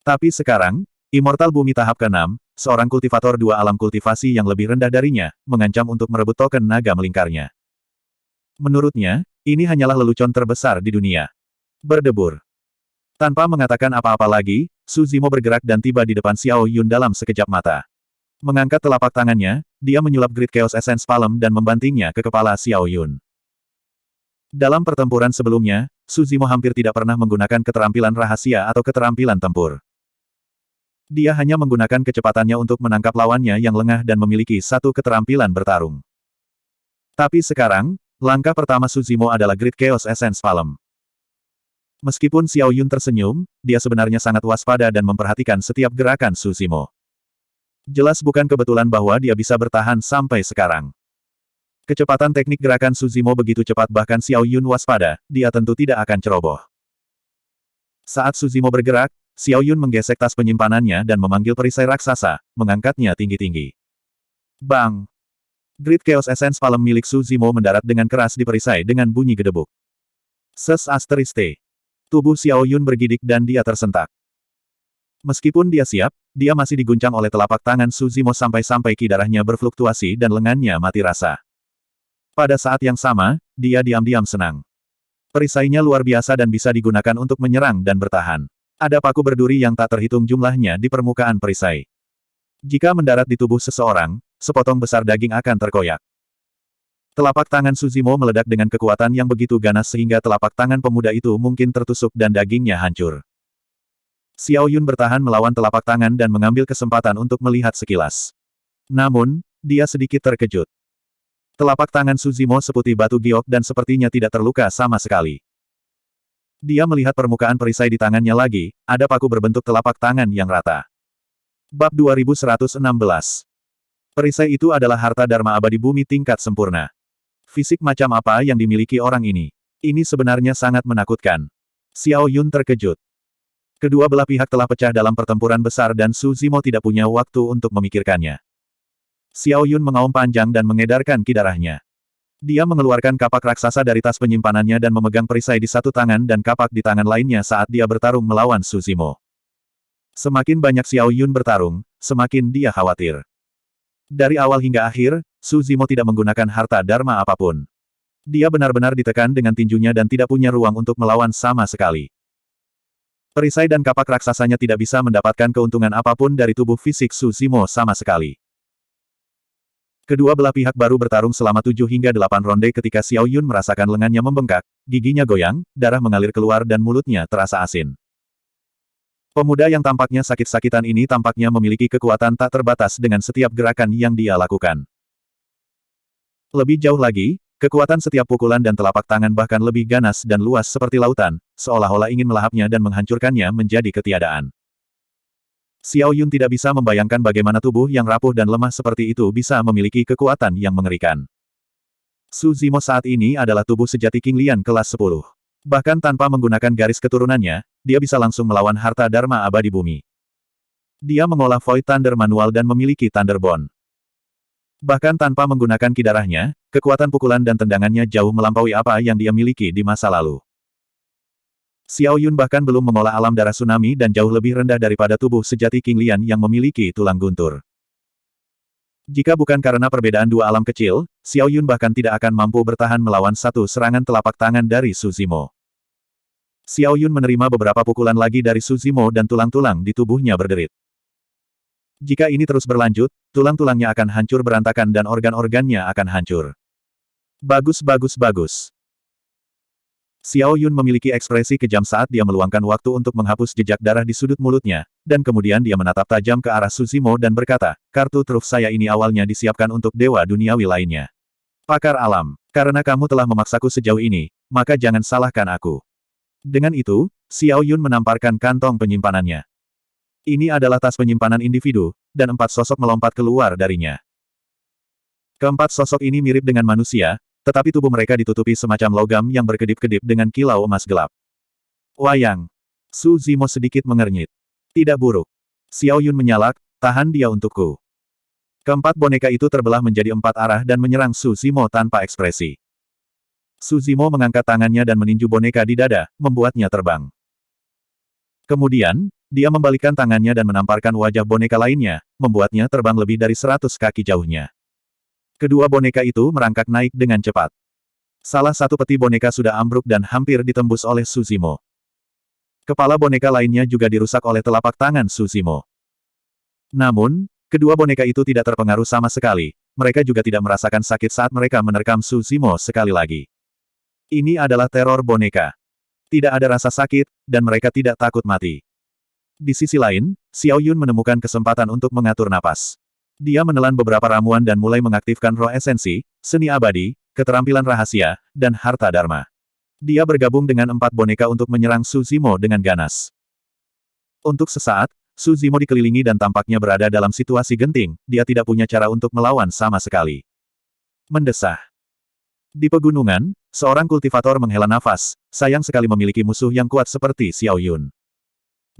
Tapi sekarang, Immortal Bumi tahap ke-6, seorang kultivator dua alam kultivasi yang lebih rendah darinya, mengancam untuk merebut token naga melingkarnya. Menurutnya, ini hanyalah lelucon terbesar di dunia. Berdebur. Tanpa mengatakan apa-apa lagi, Suzimo bergerak dan tiba di depan Xiao Yun dalam sekejap mata. Mengangkat telapak tangannya, dia menyulap Great Chaos Essence Palm dan membantingnya ke kepala Xiao Yun. Dalam pertempuran sebelumnya, Suzimo hampir tidak pernah menggunakan keterampilan rahasia atau keterampilan tempur. Dia hanya menggunakan kecepatannya untuk menangkap lawannya yang lengah dan memiliki satu keterampilan bertarung. Tapi sekarang, langkah pertama Suzimo adalah Great Chaos Essence Palm. Meskipun Xiao Yun tersenyum, dia sebenarnya sangat waspada dan memperhatikan setiap gerakan Suzimo. Jelas bukan kebetulan bahwa dia bisa bertahan sampai sekarang. Kecepatan teknik gerakan Suzimo begitu cepat bahkan Xiao Yun waspada, dia tentu tidak akan ceroboh. Saat Suzimo bergerak, Xiao Yun menggesek tas penyimpanannya dan memanggil perisai raksasa, mengangkatnya tinggi-tinggi. Bang! Great Chaos Essence Palem milik Suzimo mendarat dengan keras di perisai dengan bunyi gedebuk. Ses asteriste. Tubuh Xiao Yun bergidik dan dia tersentak. Meskipun dia siap, dia masih diguncang oleh telapak tangan Suzimo sampai-sampai ki darahnya berfluktuasi dan lengannya mati rasa. Pada saat yang sama, dia diam-diam senang. Perisainya luar biasa dan bisa digunakan untuk menyerang dan bertahan. Ada paku berduri yang tak terhitung jumlahnya di permukaan perisai. Jika mendarat di tubuh seseorang, sepotong besar daging akan terkoyak. Telapak tangan Suzimo meledak dengan kekuatan yang begitu ganas sehingga telapak tangan pemuda itu mungkin tertusuk dan dagingnya hancur. Xiao Yun bertahan melawan telapak tangan dan mengambil kesempatan untuk melihat sekilas. Namun, dia sedikit terkejut. Telapak tangan Suzimo seputih batu giok dan sepertinya tidak terluka sama sekali. Dia melihat permukaan perisai di tangannya lagi, ada paku berbentuk telapak tangan yang rata. Bab 2116. Perisai itu adalah harta Dharma abadi bumi tingkat sempurna. Fisik macam apa yang dimiliki orang ini? Ini sebenarnya sangat menakutkan. Xiao Yun terkejut. Kedua belah pihak telah pecah dalam pertempuran besar dan Suzimo tidak punya waktu untuk memikirkannya. Xiao Yun mengaum panjang dan mengedarkan ki darahnya. Dia mengeluarkan kapak raksasa dari tas penyimpanannya dan memegang perisai di satu tangan dan kapak di tangan lainnya saat dia bertarung melawan Suzimo. Semakin banyak Xiao Yun bertarung, semakin dia khawatir. Dari awal hingga akhir, Suzimo tidak menggunakan harta Dharma apapun. Dia benar-benar ditekan dengan tinjunya dan tidak punya ruang untuk melawan sama sekali. Perisai dan kapak raksasanya tidak bisa mendapatkan keuntungan apapun dari tubuh fisik Suzimo sama sekali. Kedua belah pihak baru bertarung selama 7 hingga 8 ronde ketika Xiao Yun merasakan lengannya membengkak, giginya goyang, darah mengalir keluar dan mulutnya terasa asin. Pemuda yang tampaknya sakit-sakitan ini tampaknya memiliki kekuatan tak terbatas dengan setiap gerakan yang dia lakukan. Lebih jauh lagi, kekuatan setiap pukulan dan telapak tangan bahkan lebih ganas dan luas seperti lautan, seolah-olah ingin melahapnya dan menghancurkannya menjadi ketiadaan. Xiao Yun tidak bisa membayangkan bagaimana tubuh yang rapuh dan lemah seperti itu bisa memiliki kekuatan yang mengerikan. Suzimo saat ini adalah tubuh sejati King Lian kelas 10. Bahkan tanpa menggunakan garis keturunannya, dia bisa langsung melawan harta Dharma abadi bumi. Dia mengolah Void Thunder manual dan memiliki Thunderbond. Bahkan tanpa menggunakan ki darahnya, kekuatan pukulan dan tendangannya jauh melampaui apa yang dia miliki di masa lalu. Xiao Yun bahkan belum mengolah alam darah tsunami dan jauh lebih rendah daripada tubuh sejati King Lian yang memiliki tulang guntur. Jika bukan karena perbedaan dua alam kecil, Xiao Yun bahkan tidak akan mampu bertahan melawan satu serangan telapak tangan dari Suzimo. Xiao Yun menerima beberapa pukulan lagi dari Suzimo dan tulang-tulang di tubuhnya berderit. Jika ini terus berlanjut, tulang-tulangnya akan hancur berantakan dan organ-organnya akan hancur. Bagus bagus bagus. Xiao Yun memiliki ekspresi kejam saat dia meluangkan waktu untuk menghapus jejak darah di sudut mulutnya, dan kemudian dia menatap tajam ke arah Suzimo dan berkata, kartu truf saya ini awalnya disiapkan untuk dewa duniawi lainnya. Pakar alam, karena kamu telah memaksaku sejauh ini, maka jangan salahkan aku. Dengan itu, Xiao Yun menamparkan kantong penyimpanannya. Ini adalah tas penyimpanan individu, dan 4 sosok melompat keluar darinya. Keempat sosok ini mirip dengan manusia, tetapi tubuh mereka ditutupi semacam logam yang berkedip-kedip dengan kilau emas gelap. Wayang. Suzimo sedikit mengernyit. Tidak buruk. Xiao Yun menyalak, tahan dia untukku. Keempat boneka itu terbelah menjadi 4 arah dan menyerang Suzimo tanpa ekspresi. Suzimo mengangkat tangannya dan meninju boneka di dada, membuatnya terbang. Kemudian, dia membalikkan tangannya dan menamparkan wajah boneka lainnya, membuatnya terbang lebih dari 100 kaki jauhnya. Kedua boneka itu merangkak naik dengan cepat. Salah satu peti boneka sudah ambruk dan hampir ditembus oleh Suzimo. Kepala boneka lainnya juga dirusak oleh telapak tangan Suzimo. Namun, kedua boneka itu tidak terpengaruh sama sekali, mereka juga tidak merasakan sakit saat mereka menerkam Suzimo sekali lagi. Ini adalah teror boneka. Tidak ada rasa sakit, dan mereka tidak takut mati. Di sisi lain, Xiao Yun menemukan kesempatan untuk mengatur napas. Dia menelan beberapa ramuan dan mulai mengaktifkan roh esensi, seni abadi, keterampilan rahasia, dan harta dharma. Dia bergabung dengan 4 boneka untuk menyerang Suzimo dengan ganas. Untuk sesaat, Suzimo dikelilingi dan tampaknya berada dalam situasi genting, dia tidak punya cara untuk melawan sama sekali. Mendesah. Di pegunungan, seorang kultivator menghela nafas, sayang sekali memiliki musuh yang kuat seperti Xiao Yun.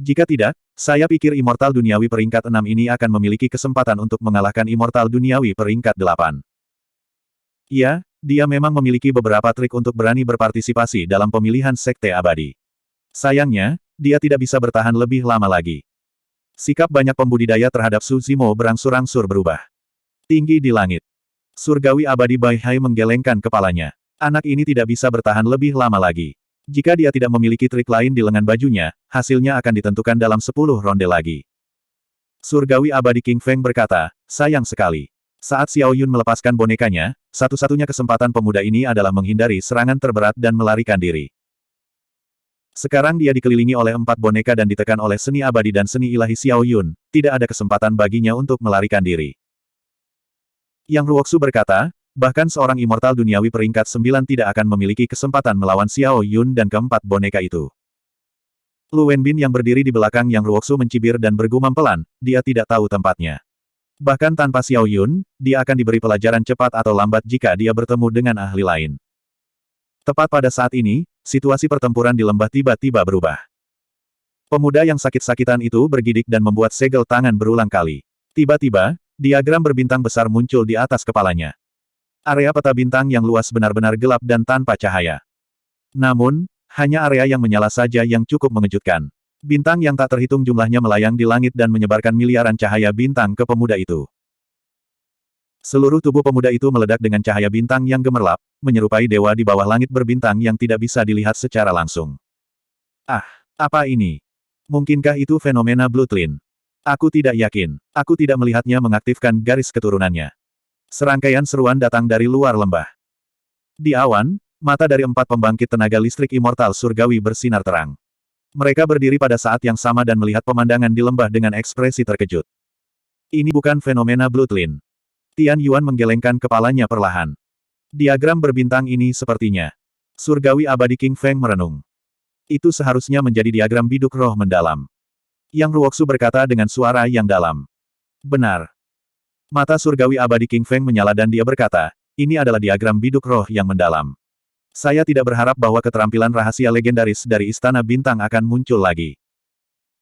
Jika tidak, saya pikir Immortal Duniawi peringkat 6 ini akan memiliki kesempatan untuk mengalahkan Immortal Duniawi peringkat 8. Iya, dia memang memiliki beberapa trik untuk berani berpartisipasi dalam pemilihan Sekte Abadi. Sayangnya, dia tidak bisa bertahan lebih lama lagi. Sikap banyak pembudidaya terhadap Su Zimo berangsur-angsur berubah. Tinggi di langit. Surgawi Abadi Bai Hai menggelengkan kepalanya. Anak ini tidak bisa bertahan lebih lama lagi. Jika dia tidak memiliki trik lain di lengan bajunya, hasilnya akan ditentukan dalam 10 ronde lagi. Surgawi Abadi King Feng berkata, sayang sekali. Saat Xiao Yun melepaskan bonekanya, satu-satunya kesempatan pemuda ini adalah menghindari serangan terberat dan melarikan diri. Sekarang dia dikelilingi oleh 4 boneka dan ditekan oleh seni abadi dan seni ilahi Xiao Yun, tidak ada kesempatan baginya untuk melarikan diri. Yang Ruoksu berkata, bahkan seorang immortal duniawi peringkat 9 tidak akan memiliki kesempatan melawan Xiao Yun dan keempat boneka itu. Lu Wenbin yang berdiri di belakang Yang Ruoksu mencibir dan bergumam pelan, dia tidak tahu tempatnya. Bahkan tanpa Xiao Yun, dia akan diberi pelajaran cepat atau lambat jika dia bertemu dengan ahli lain. Tepat pada saat ini, situasi pertempuran di lembah tiba-tiba berubah. Pemuda yang sakit-sakitan itu bergidik dan membuat segel tangan berulang kali. Tiba-tiba, diagram berbintang besar muncul di atas kepalanya. Area peta bintang yang luas benar-benar gelap dan tanpa cahaya. Namun, hanya area yang menyala saja yang cukup mengejutkan. Bintang yang tak terhitung jumlahnya melayang di langit dan menyebarkan miliaran cahaya bintang ke pemuda itu. Seluruh tubuh pemuda itu meledak dengan cahaya bintang yang gemerlap, menyerupai dewa di bawah langit berbintang yang tidak bisa dilihat secara langsung. Ah, apa ini? Mungkinkah itu fenomena Bloodline? Aku tidak yakin. Aku tidak melihatnya mengaktifkan garis keturunannya. Serangkaian seruan datang dari luar lembah. Di awan, mata dari 4 pembangkit tenaga listrik immortal surgawi bersinar terang. Mereka berdiri pada saat yang sama dan melihat pemandangan di lembah dengan ekspresi terkejut. Ini bukan fenomena Bloodline. Tian Yuan menggelengkan kepalanya perlahan. Diagram berbintang ini sepertinya. Surgawi Abadi King Feng merenung. Itu seharusnya menjadi diagram biduk roh mendalam. Yang Ruoksu berkata dengan suara yang dalam. Benar. Mata Surgawi Abadi King Feng menyala dan dia berkata, ini adalah diagram biduk roh yang mendalam. Saya tidak berharap bahwa keterampilan rahasia legendaris dari Istana Bintang akan muncul lagi.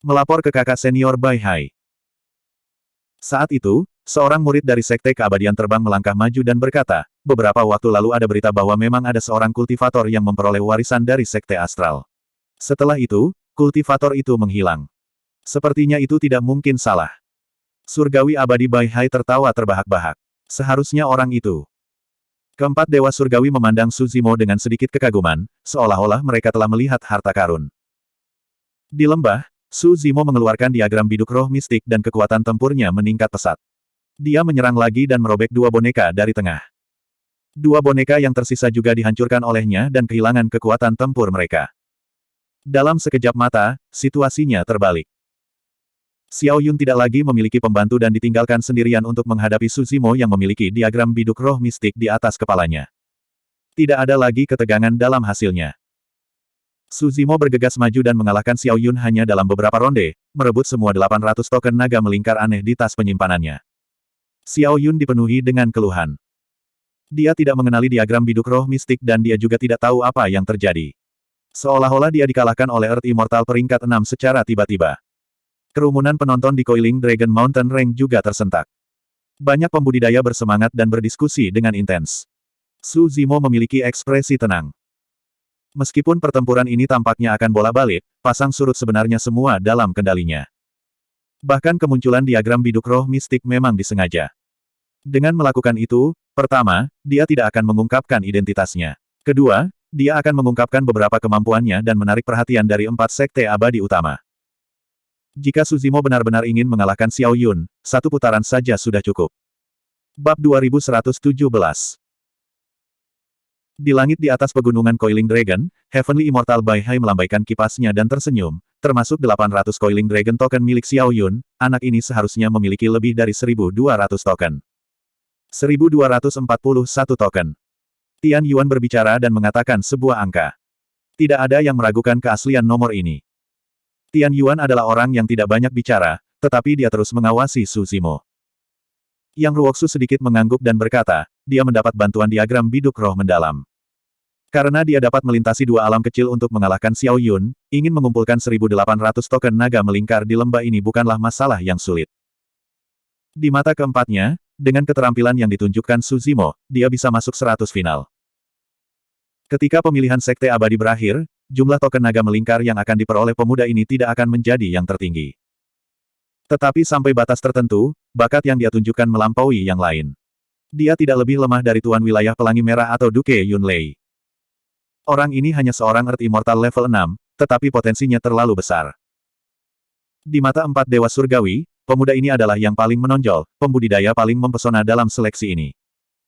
Melapor ke kakak senior Bai Hai. Saat itu, seorang murid dari Sekte Keabadian terbang melangkah maju dan berkata, beberapa waktu lalu ada berita bahwa memang ada seorang kultivator yang memperoleh warisan dari Sekte Astral. Setelah itu, kultivator itu menghilang. Sepertinya itu tidak mungkin salah. Surgawi Abadi Bai Hai tertawa terbahak-bahak. Seharusnya orang itu. Keempat dewa surgawi memandang Su Zimo dengan sedikit kekaguman, seolah-olah mereka telah melihat harta karun. Di lembah, Su Zimo mengeluarkan diagram biduk roh mistik dan kekuatan tempurnya meningkat pesat. Dia menyerang lagi dan merobek 2 boneka dari tengah. 2 boneka yang tersisa juga dihancurkan olehnya dan kehilangan kekuatan tempur mereka. Dalam sekejap mata, situasinya terbalik. Xiao Yun tidak lagi memiliki pembantu dan ditinggalkan sendirian untuk menghadapi Su Zimo yang memiliki diagram biduk roh mistik di atas kepalanya. Tidak ada lagi ketegangan dalam hasilnya. Su Zimo bergegas maju dan mengalahkan Xiao Yun hanya dalam beberapa ronde, merebut semua 800 token naga melingkar aneh di tas penyimpanannya. Xiao Yun dipenuhi dengan keluhan. Dia tidak mengenali diagram biduk roh mistik dan dia juga tidak tahu apa yang terjadi. Seolah-olah dia dikalahkan oleh Earth Immortal peringkat 6 secara tiba-tiba. Kerumunan penonton di Coiling Dragon Mountain Range juga tersentak. Banyak pembudidaya bersemangat dan berdiskusi dengan intens. Su Zimo memiliki ekspresi tenang. Meskipun pertempuran ini tampaknya akan bola-balik, pasang surut sebenarnya semua dalam kendalinya. Bahkan kemunculan diagram biduk roh mistik memang disengaja. Dengan melakukan itu, pertama, dia tidak akan mengungkapkan identitasnya. Kedua, dia akan mengungkapkan beberapa kemampuannya dan menarik perhatian dari 4 sekte abadi utama. Jika Su Zimo benar-benar ingin mengalahkan Xiao Yun, 1 putaran saja sudah cukup. Bab 2117. Di langit di atas pegunungan Coiling Dragon, Heavenly Immortal Bai Hai melambaikan kipasnya dan tersenyum, termasuk 800 Coiling Dragon token milik Xiao Yun, anak ini seharusnya memiliki lebih dari 1.200 token. 1.241 token. Tian Yuan berbicara dan mengatakan sebuah angka. Tidak ada yang meragukan keaslian nomor ini. Tian Yuan adalah orang yang tidak banyak bicara, tetapi dia terus mengawasi Su Zimo. Yang Ruoksu sedikit mengangguk dan berkata, dia mendapat bantuan diagram biduk roh mendalam. Karena dia dapat melintasi dua alam kecil untuk mengalahkan Xiao Yun, ingin mengumpulkan 1.800 token naga melingkar di lembah ini bukanlah masalah yang sulit. Di mata keempatnya, dengan keterampilan yang ditunjukkan Suzimo, dia bisa masuk 100 final. Ketika pemilihan Sekte Abadi berakhir, jumlah token naga melingkar yang akan diperoleh pemuda ini tidak akan menjadi yang tertinggi. Tetapi sampai batas tertentu, bakat yang dia tunjukkan melampaui yang lain. Dia tidak lebih lemah dari Tuan Wilayah Pelangi Merah atau Duke Yunlei. Orang ini hanya seorang Earth Immortal level 6, tetapi potensinya terlalu besar. Di mata empat dewa surgawi, pemuda ini adalah yang paling menonjol, pembudidaya paling mempesona dalam seleksi ini.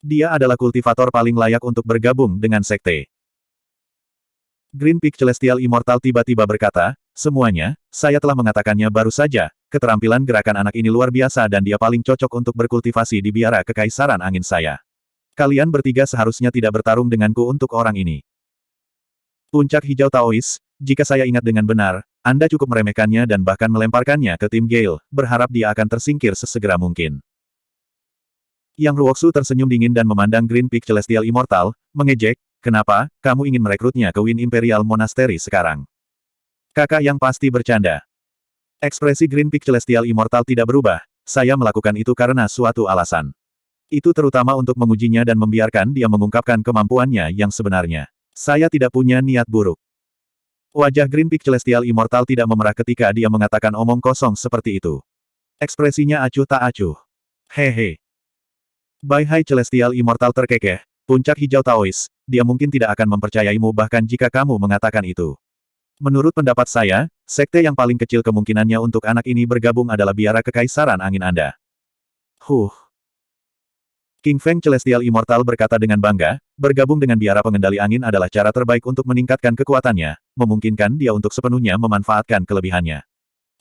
Dia adalah kultivator paling layak untuk bergabung dengan sekte. Green Peak Celestial Immortal tiba-tiba berkata, semuanya, saya telah mengatakannya baru saja, keterampilan gerakan anak ini luar biasa dan dia paling cocok untuk berkultivasi di biara kekaisaran angin saya. Kalian bertiga seharusnya tidak bertarung denganku untuk orang ini. Puncak Hijau Taois, jika saya ingat dengan benar, Anda cukup meremehkannya dan bahkan melemparkannya ke tim Gale, berharap dia akan tersingkir sesegera mungkin. Yang Ruoksu tersenyum dingin dan memandang Green Peak Celestial Immortal, mengejek, kenapa, kamu ingin merekrutnya ke Wind Imperial Monastery sekarang? Kakak yang pasti bercanda. Ekspresi Green Peak Celestial Immortal tidak berubah, saya melakukan itu karena suatu alasan. Itu terutama untuk mengujinya dan membiarkan dia mengungkapkan kemampuannya yang sebenarnya. Saya tidak punya niat buruk. Wajah Green Peak Celestial Immortal tidak memerah ketika dia mengatakan omong kosong seperti itu. Ekspresinya acuh tak acuh. Hehe. Bai Hai Celestial Immortal terkekeh, puncak hijau Taois, dia mungkin tidak akan mempercayaimu bahkan jika kamu mengatakan itu. Menurut pendapat saya, sekte yang paling kecil kemungkinannya untuk anak ini bergabung adalah biara kekaisaran angin Anda. King Feng Celestial Immortal berkata dengan bangga, bergabung dengan biara pengendali angin adalah cara terbaik untuk meningkatkan kekuatannya, memungkinkan dia untuk sepenuhnya memanfaatkan kelebihannya.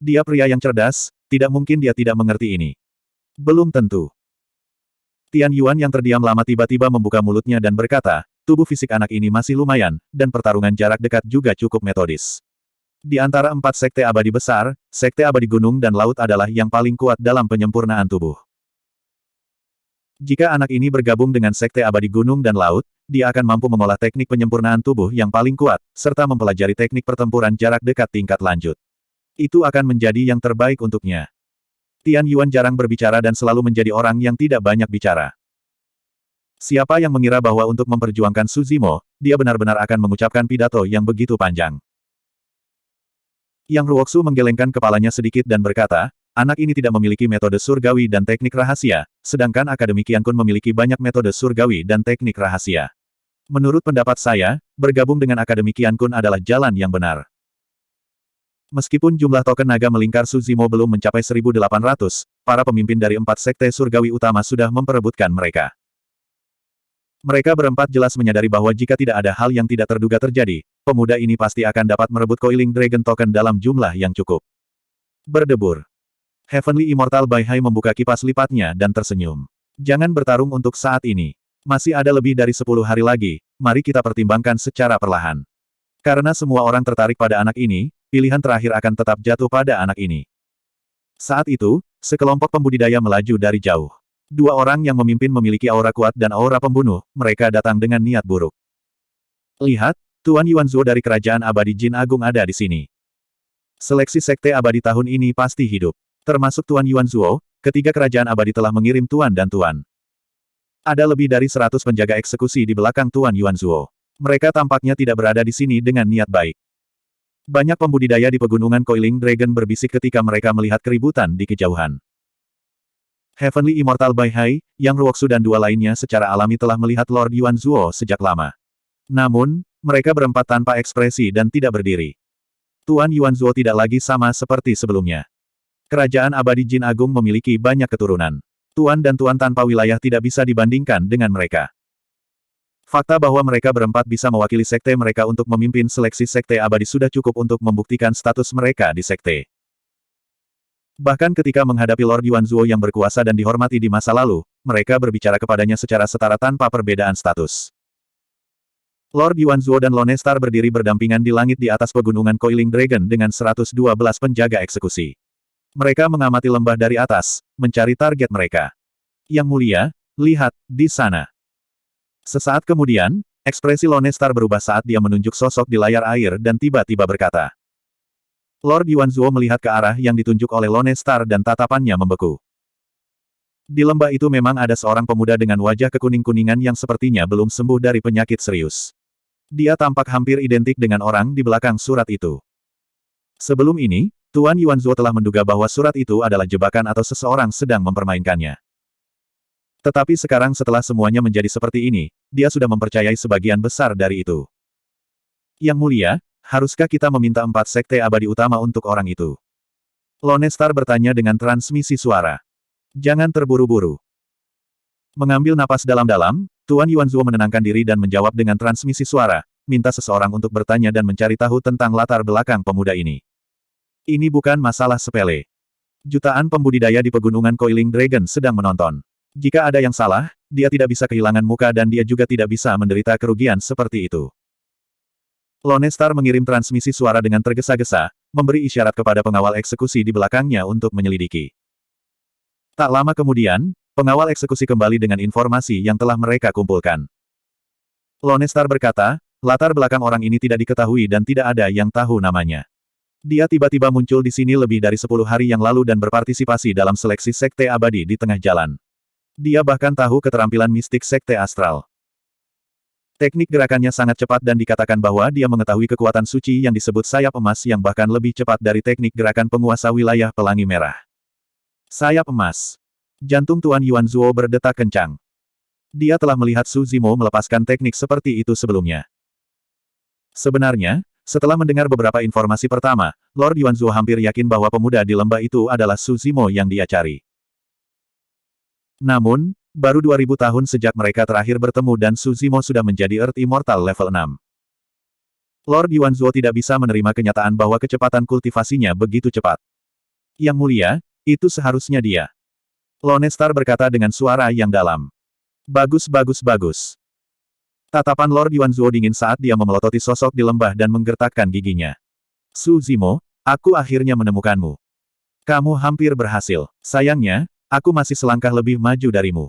Dia pria yang cerdas, tidak mungkin dia tidak mengerti ini. Belum tentu. Tian Yuan yang terdiam lama tiba-tiba membuka mulutnya dan berkata, tubuh fisik anak ini masih lumayan, dan pertarungan jarak dekat juga cukup metodis. Di antara empat sekte abadi besar, sekte abadi gunung dan laut adalah yang paling kuat dalam penyempurnaan tubuh. Jika anak ini bergabung dengan sekte abadi gunung dan laut, dia akan mampu mengolah teknik penyempurnaan tubuh yang paling kuat, serta mempelajari teknik pertempuran jarak dekat tingkat lanjut. Itu akan menjadi yang terbaik untuknya. Tian Yuan jarang berbicara dan selalu menjadi orang yang tidak banyak bicara. Siapa yang mengira bahwa untuk memperjuangkan Suzimo, dia benar-benar akan mengucapkan pidato yang begitu panjang. Yang Ruoksu menggelengkan kepalanya sedikit dan berkata, anak ini tidak memiliki metode surgawi dan teknik rahasia, sedangkan Akademi Qiankun memiliki banyak metode surgawi dan teknik rahasia. Menurut pendapat saya, bergabung dengan Akademi Qiankun adalah jalan yang benar. Meskipun jumlah token naga melingkar Suzimo belum mencapai 1.800, para pemimpin dari empat sekte surgawi utama sudah memperebutkan mereka. Mereka berempat jelas menyadari bahwa jika tidak ada hal yang tidak terduga terjadi, pemuda ini pasti akan dapat merebut Coiling Dragon Token dalam jumlah yang cukup. Berdebur. Heavenly Immortal Bai Hai membuka kipas lipatnya dan tersenyum. Jangan bertarung untuk saat ini. Masih ada lebih dari 10 hari lagi, mari kita pertimbangkan secara perlahan. Karena semua orang tertarik pada anak ini, pilihan terakhir akan tetap jatuh pada anak ini. Saat itu, sekelompok pembudidaya melaju dari jauh. Dua orang yang memimpin memiliki aura kuat dan aura pembunuh, mereka datang dengan niat buruk. Lihat, Tuan Yuanzuo dari Kerajaan Abadi Jin Agung ada di sini. Seleksi sekte abadi tahun ini pasti hidup. Termasuk Tuan Yuanzuo, ketiga kerajaan abadi telah mengirim Tuan dan Tuan. Ada lebih dari 100 penjaga eksekusi di belakang Tuan Yuanzuo. Mereka tampaknya tidak berada di sini dengan niat baik. Banyak pembudidaya di pegunungan Coiling Dragon berbisik ketika mereka melihat keributan di kejauhan. Heavenly Immortal Bai Hai, Yang Ruoksu dan dua lainnya secara alami telah melihat Lord Yuanzuo sejak lama. Namun, mereka berempat tanpa ekspresi dan tidak berdiri. Tuan Yuanzuo tidak lagi sama seperti sebelumnya. Kerajaan Abadi Jin Agung memiliki banyak keturunan. Tuan dan Tuan tanpa wilayah tidak bisa dibandingkan dengan mereka. Fakta bahwa mereka berempat bisa mewakili sekte mereka untuk memimpin seleksi sekte abadi sudah cukup untuk membuktikan status mereka di sekte. Bahkan ketika menghadapi Lord Yuanzuo yang berkuasa dan dihormati di masa lalu, mereka berbicara kepadanya secara setara tanpa perbedaan status. Lord Yuanzuo dan Lone Star berdiri berdampingan di langit di atas pegunungan Coiling Dragon dengan 112 penjaga eksekusi. Mereka mengamati lembah dari atas, mencari target mereka. Yang mulia, lihat, di sana. Sesaat kemudian, Ekspresi Lone Star berubah saat dia menunjuk sosok di layar air dan tiba-tiba berkata. Lord Yuanzuo melihat ke arah yang ditunjuk oleh Lone Star dan tatapannya membeku. Di lembah itu memang ada seorang pemuda dengan wajah kekuning-kuningan yang sepertinya belum sembuh dari penyakit serius. Dia tampak hampir identik dengan orang di belakang surat itu. Sebelum ini, Tuan Yuanzuo telah menduga bahwa surat itu adalah jebakan atau seseorang sedang mempermainkannya. Tetapi sekarang setelah semuanya menjadi seperti ini, dia sudah mempercayai sebagian besar dari itu. Yang mulia, haruskah kita meminta 4 sekte abadi utama untuk orang itu? Lone Star bertanya dengan transmisi suara. Jangan terburu-buru. Mengambil napas dalam-dalam, Tuan Yuanzuo menenangkan diri dan menjawab dengan transmisi suara, minta seseorang untuk bertanya dan mencari tahu tentang latar belakang pemuda ini. Ini bukan masalah sepele. Jutaan pembudidaya di pegunungan Coiling Dragon sedang menonton. Jika ada yang salah, dia tidak bisa kehilangan muka dan dia juga tidak bisa menderita kerugian seperti itu. Lone Star mengirim transmisi suara dengan tergesa-gesa, memberi isyarat kepada pengawal eksekusi di belakangnya untuk menyelidiki. Tak lama kemudian, pengawal eksekusi kembali dengan informasi yang telah mereka kumpulkan. Lone Star berkata, latar belakang orang ini tidak diketahui dan tidak ada yang tahu namanya. Dia tiba-tiba muncul di sini lebih dari 10 hari yang lalu dan berpartisipasi dalam seleksi sekte abadi di tengah jalan. Dia bahkan tahu keterampilan mistik sekte astral. Teknik gerakannya sangat cepat dan dikatakan bahwa dia mengetahui kekuatan suci yang disebut sayap emas yang bahkan lebih cepat dari teknik gerakan penguasa wilayah pelangi merah. Sayap emas. Jantung Tuan Yuanzuo berdetak kencang. Dia telah melihat Su Zimo melepaskan teknik seperti itu sebelumnya. Sebenarnya, setelah mendengar beberapa informasi pertama, Lord Yuanzuo hampir yakin bahwa pemuda di lembah itu adalah Su Zimo yang dia cari. Namun, baru 2000 tahun sejak mereka terakhir bertemu dan Su Zimo sudah menjadi Earth Immortal level 6. Lord Yuanzuo tidak bisa menerima kenyataan bahwa kecepatan kultivasinya begitu cepat. Yang mulia, itu seharusnya dia. Lone Star berkata dengan suara yang dalam. Bagus bagus bagus. Tatapan Lord Yuanzuo dingin saat dia memelototi sosok di lembah dan menggertakkan giginya. Su Zimo, aku akhirnya menemukanmu. Kamu hampir berhasil. Sayangnya, aku masih selangkah lebih maju darimu.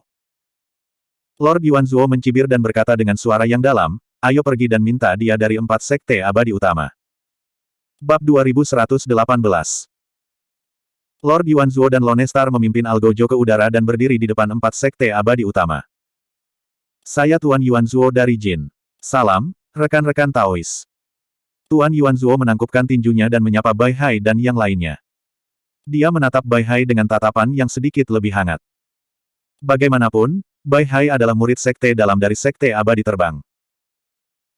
Lord Yuanzuo mencibir dan berkata dengan suara yang dalam, ayo pergi dan minta dia dari 4 sekte abadi utama. Bab 2118. Lord Yuanzuo dan Lone Star memimpin Algojo ke udara dan berdiri di depan 4 sekte abadi utama. Saya Tuan Yuanzuo dari Jin. Salam, rekan-rekan Taois. Tuan Yuanzuo menangkupkan tinjunya dan menyapa Bai Hai dan yang lainnya. Dia menatap Bai Hai dengan tatapan yang sedikit lebih hangat. Bagaimanapun, Bai Hai adalah murid sekte dalam dari sekte abadi terbang.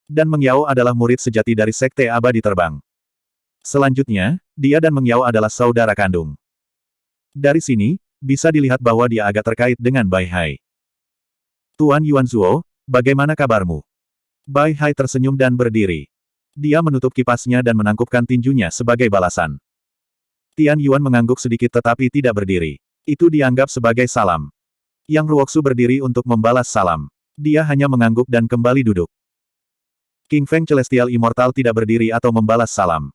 Dan Meng Yao adalah murid sejati dari sekte abadi terbang. Selanjutnya, dia dan Meng Yao adalah saudara kandung. Dari sini, bisa dilihat bahwa dia agak terkait dengan Bai Hai. Tuan Yuanzuo, bagaimana kabarmu? Bai Hai tersenyum dan berdiri. Dia menutup kipasnya dan menangkupkan tinjunya sebagai balasan. Tian Yuan mengangguk sedikit tetapi tidak berdiri. Itu dianggap sebagai salam. Yang Ruoksu berdiri untuk membalas salam. Dia hanya mengangguk dan kembali duduk. King Feng Celestial Immortal tidak berdiri atau membalas salam.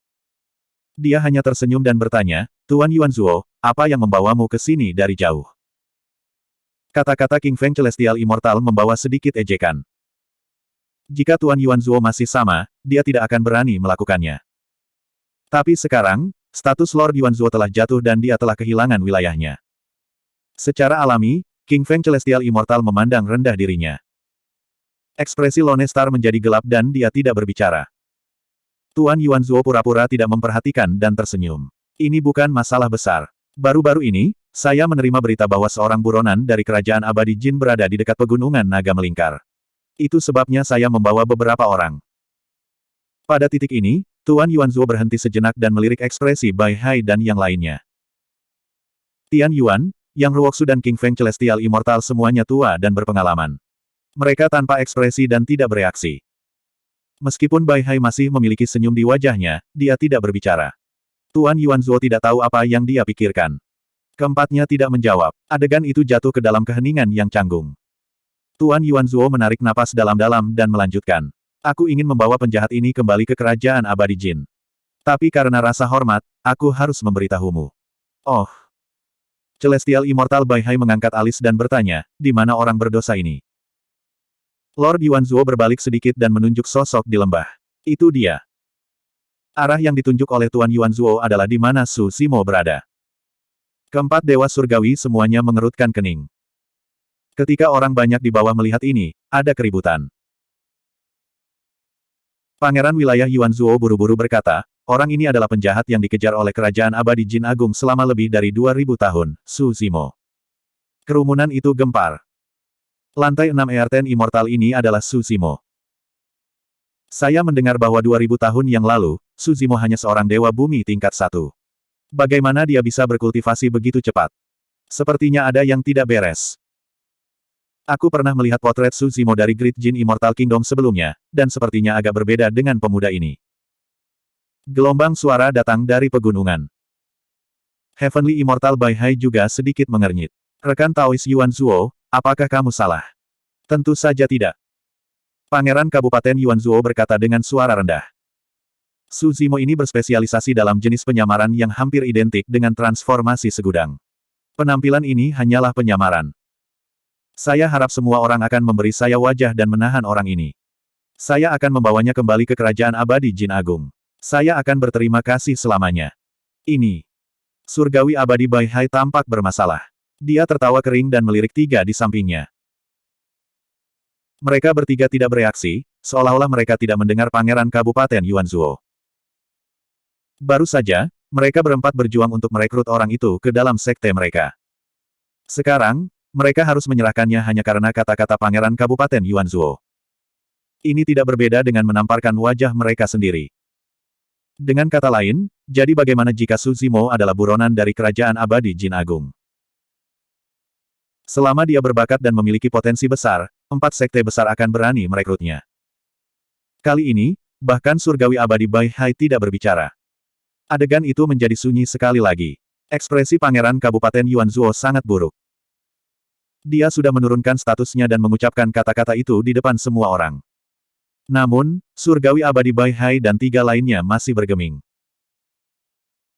Dia hanya tersenyum dan bertanya, Tuan Yuanzuo, apa yang membawamu ke sini dari jauh? Kata-kata King Feng Celestial Immortal membawa sedikit ejekan. Jika Tuan Yuanzuo masih sama, dia tidak akan berani melakukannya. Tapi sekarang, status Lord Yuanzuo telah jatuh dan dia telah kehilangan wilayahnya. Secara alami, King Feng Celestial Immortal memandang rendah dirinya. Ekspresi Lone Star menjadi gelap dan dia tidak berbicara. Tuan Yuanzuo pura-pura tidak memperhatikan dan tersenyum. Ini bukan masalah besar. Baru-baru ini, saya menerima berita bahwa seorang buronan dari Kerajaan Abadi Jin berada di dekat pegunungan naga melingkar. Itu sebabnya saya membawa beberapa orang. Pada titik ini, Tuan Yuanzuo berhenti sejenak dan melirik ekspresi Bai Hai dan yang lainnya. Tian Yuan, Yang Ruoksu dan King Feng Celestial Immortal semuanya tua dan berpengalaman. Mereka tanpa ekspresi dan tidak bereaksi. Meskipun Bai Hai masih memiliki senyum di wajahnya, dia tidak berbicara. Tuan Yuanzuo tidak tahu apa yang dia pikirkan. Keempatnya tidak menjawab. Adegan itu jatuh ke dalam keheningan yang canggung. Tuan Yuanzuo menarik napas dalam-dalam dan melanjutkan. Aku ingin membawa penjahat ini kembali ke kerajaan abadi Jin. Tapi karena rasa hormat, aku harus memberitahumu. Oh. Celestial Immortal Bai Hai mengangkat alis dan bertanya, di mana orang berdosa ini? Lord Yuanzuo berbalik sedikit dan menunjuk sosok di lembah. Itu dia. Arah yang ditunjuk oleh Tuan Yuanzuo adalah di mana Su Zimo berada. Keempat dewa surgawi semuanya mengerutkan kening. Ketika orang banyak di bawah melihat ini, ada keributan. Pangeran wilayah Yuanzuo buru-buru berkata, orang ini adalah penjahat yang dikejar oleh kerajaan abadi Jin Agung selama lebih dari 2000 tahun, Su Zimo. Kerumunan itu gempar. Lantai 6 Earthen Immortal ini adalah Su Zimo. Saya mendengar bahwa 2000 tahun yang lalu, Su Zimo hanya seorang dewa bumi tingkat 1. Bagaimana dia bisa berkultivasi begitu cepat? Sepertinya ada yang tidak beres. Aku pernah melihat potret Su Zimo dari Great Jin Immortal Kingdom sebelumnya, dan sepertinya agak berbeda dengan pemuda ini. Gelombang suara datang dari pegunungan. Heavenly Immortal Bai Hai juga sedikit mengernyit. Rekan Taois Yuanzuo, apakah kamu salah? Tentu saja tidak. Pangeran Kabupaten Yuanzuo berkata dengan suara rendah. Su Zimo ini berspesialisasi dalam jenis penyamaran yang hampir identik dengan transformasi segudang. Penampilan ini hanyalah penyamaran. Saya harap semua orang akan memberi saya wajah dan menahan orang ini. Saya akan membawanya kembali ke kerajaan abadi Jin Agung. Saya akan berterima kasih selamanya. Ini. Surgawi abadi Bai Hai tampak bermasalah. Dia tertawa kering dan melirik tiga di sampingnya. Mereka bertiga tidak bereaksi, seolah-olah mereka tidak mendengar Pangeran Kabupaten Yuanzuo. Baru saja, mereka berempat berjuang untuk merekrut orang itu ke dalam sekte mereka. Sekarang, mereka harus menyerahkannya hanya karena kata-kata Pangeran Kabupaten Yuanzuo. Ini tidak berbeda dengan menamparkan wajah mereka sendiri. Dengan kata lain, jadi bagaimana jika Su Zimo adalah buronan dari kerajaan abadi Jin Agung? Selama dia berbakat dan memiliki potensi besar, 4 sekte besar akan berani merekrutnya. Kali ini, bahkan surgawi abadi Bai Hai tidak berbicara. Adegan itu menjadi sunyi sekali lagi. Ekspresi Pangeran Kabupaten Yuanzuo sangat buruk. Dia sudah menurunkan statusnya dan mengucapkan kata-kata itu di depan semua orang. Namun, surgawi abadi Bai Hai dan 3 lainnya masih bergeming.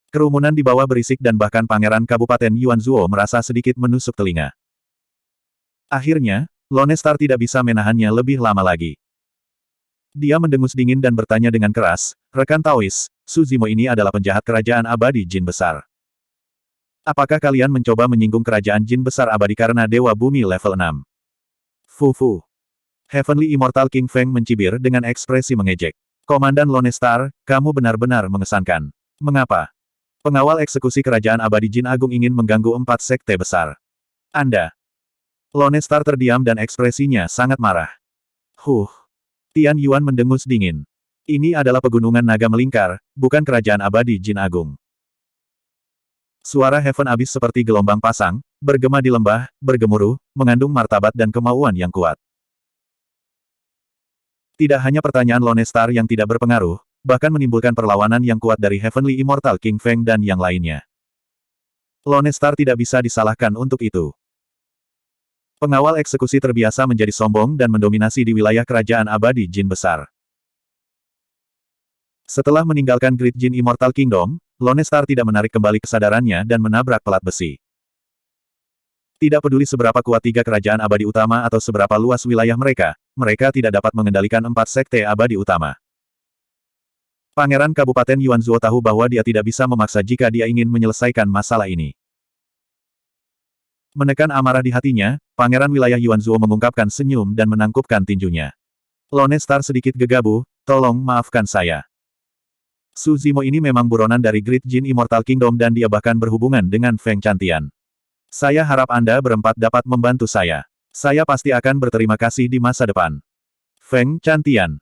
Kerumunan di bawah berisik dan bahkan Pangeran Kabupaten Yuanzuo merasa sedikit menusuk telinga. Akhirnya, Lone Star tidak bisa menahannya lebih lama lagi. Dia mendengus dingin dan bertanya dengan keras, rekan Taois, Su Zimo ini adalah penjahat kerajaan abadi Jin besar. Apakah kalian mencoba menyinggung kerajaan Jin besar abadi karena dewa bumi level 6? Fufu. Heavenly Immortal King Feng mencibir dengan ekspresi mengejek. Komandan Lone Star, kamu benar-benar mengesankan. Mengapa? Pengawal eksekusi kerajaan abadi Jin Agung ingin mengganggu 4 sekte besar. Anda. Lone Star terdiam dan ekspresinya sangat marah. Tian Yuan mendengus dingin. Ini adalah pegunungan naga melingkar, bukan kerajaan abadi Jin Agung. Suara Heaven Abyss seperti gelombang pasang, bergema di lembah, bergemuruh, mengandung martabat dan kemauan yang kuat. Tidak hanya pertanyaan Lone Star yang tidak berpengaruh, bahkan menimbulkan perlawanan yang kuat dari Heavenly Immortal King Feng dan yang lainnya. Lone Star tidak bisa disalahkan untuk itu. Pengawal eksekusi terbiasa menjadi sombong dan mendominasi di wilayah kerajaan abadi Jin besar. Setelah meninggalkan Great Jin Immortal Kingdom, Lone Star tidak menarik kembali kesadarannya dan menabrak pelat besi. Tidak peduli seberapa kuat 3 kerajaan abadi utama atau seberapa luas wilayah mereka, mereka tidak dapat mengendalikan 4 sekte abadi utama. Pangeran Kabupaten Yuanzuo tahu bahwa dia tidak bisa memaksa jika dia ingin menyelesaikan masalah ini. Menekan amarah di hatinya, Pangeran wilayah Yuanzuo mengungkapkan senyum dan menangkupkan tinjunya. Lone Star sedikit gegabah, tolong maafkan saya. Su Zimo ini memang buronan dari Great Jin Immortal Kingdom dan dia bahkan berhubungan dengan Feng Chantian. Saya harap Anda berempat dapat membantu saya. Saya pasti akan berterima kasih di masa depan. Feng Chantian.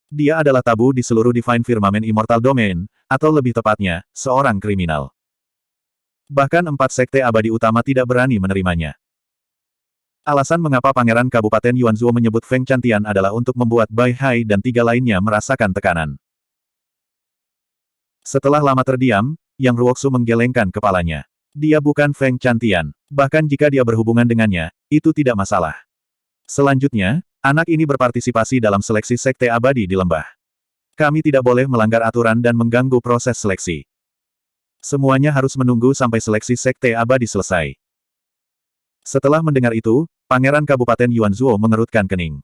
Dia adalah tabu di seluruh Divine Firmament Immortal Domain, atau lebih tepatnya, seorang kriminal. Bahkan 4 sekte abadi utama tidak berani menerimanya. Alasan mengapa Pangeran Kabupaten Yuanzuo menyebut Feng Chantian adalah untuk membuat Bai Hai dan 3 lainnya merasakan tekanan. Setelah lama terdiam, Yang Ruoxu menggelengkan kepalanya. Dia bukan Feng Chantian. Bahkan jika dia berhubungan dengannya, itu tidak masalah. Selanjutnya, anak ini berpartisipasi dalam seleksi sekte abadi di lembah. Kami tidak boleh melanggar aturan dan mengganggu proses seleksi. Semuanya harus menunggu sampai seleksi sekte abadi selesai. Setelah mendengar itu, Pangeran Kabupaten Yuanzhou mengerutkan kening.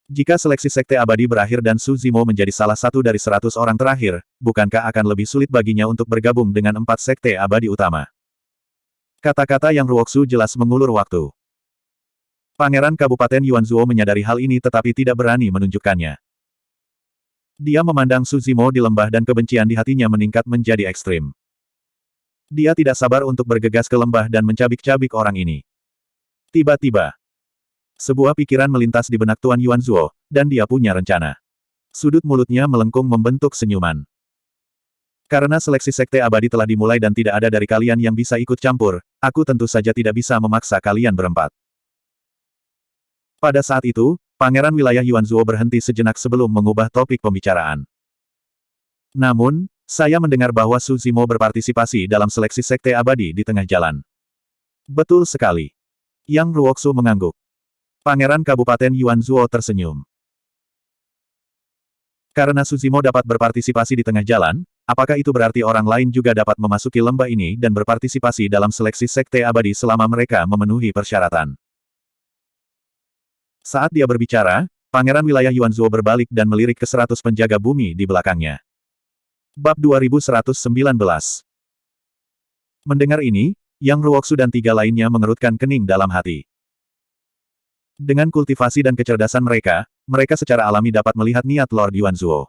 Jika seleksi Sekte Abadi berakhir dan Su Zimo menjadi salah satu dari 100 orang terakhir, bukankah akan lebih sulit baginya untuk bergabung dengan 4 Sekte Abadi utama? Kata-kata yang Ruoksu jelas mengulur waktu. Pangeran Kabupaten Yuanzhou menyadari hal ini tetapi tidak berani menunjukkannya. Dia memandang Su Zimo di lembah dan kebencian di hatinya meningkat menjadi ekstrim. Dia tidak sabar untuk bergegas ke lembah dan mencabik-cabik orang ini. Tiba-tiba, sebuah pikiran melintas di benak Tuan Yuanzhou, dan dia punya rencana. Sudut mulutnya melengkung membentuk senyuman. Karena seleksi Sekte Abadi telah dimulai dan tidak ada dari kalian yang bisa ikut campur, aku tentu saja tidak bisa memaksa kalian berempat. Pada saat itu, Pangeran Wilayah Yuanzhou berhenti sejenak sebelum mengubah topik pembicaraan. Namun, saya mendengar bahwa Su Zimo berpartisipasi dalam seleksi Sekte Abadi di tengah jalan. Betul sekali. Yang Ruoksu mengangguk. Pangeran Kabupaten Yuanzhou tersenyum. Karena Su Zimo dapat berpartisipasi di tengah jalan, apakah itu berarti orang lain juga dapat memasuki lembah ini dan berpartisipasi dalam seleksi Sekte Abadi selama mereka memenuhi persyaratan? Saat dia berbicara, Pangeran Wilayah Yuanzhou berbalik dan melirik ke 100 penjaga bumi di belakangnya. Bab 2119. Mendengar ini, Yang Ruoksu dan 3 lainnya mengerutkan kening dalam hati. Dengan kultivasi dan kecerdasan mereka, mereka secara alami dapat melihat niat Lord Yuanzhou.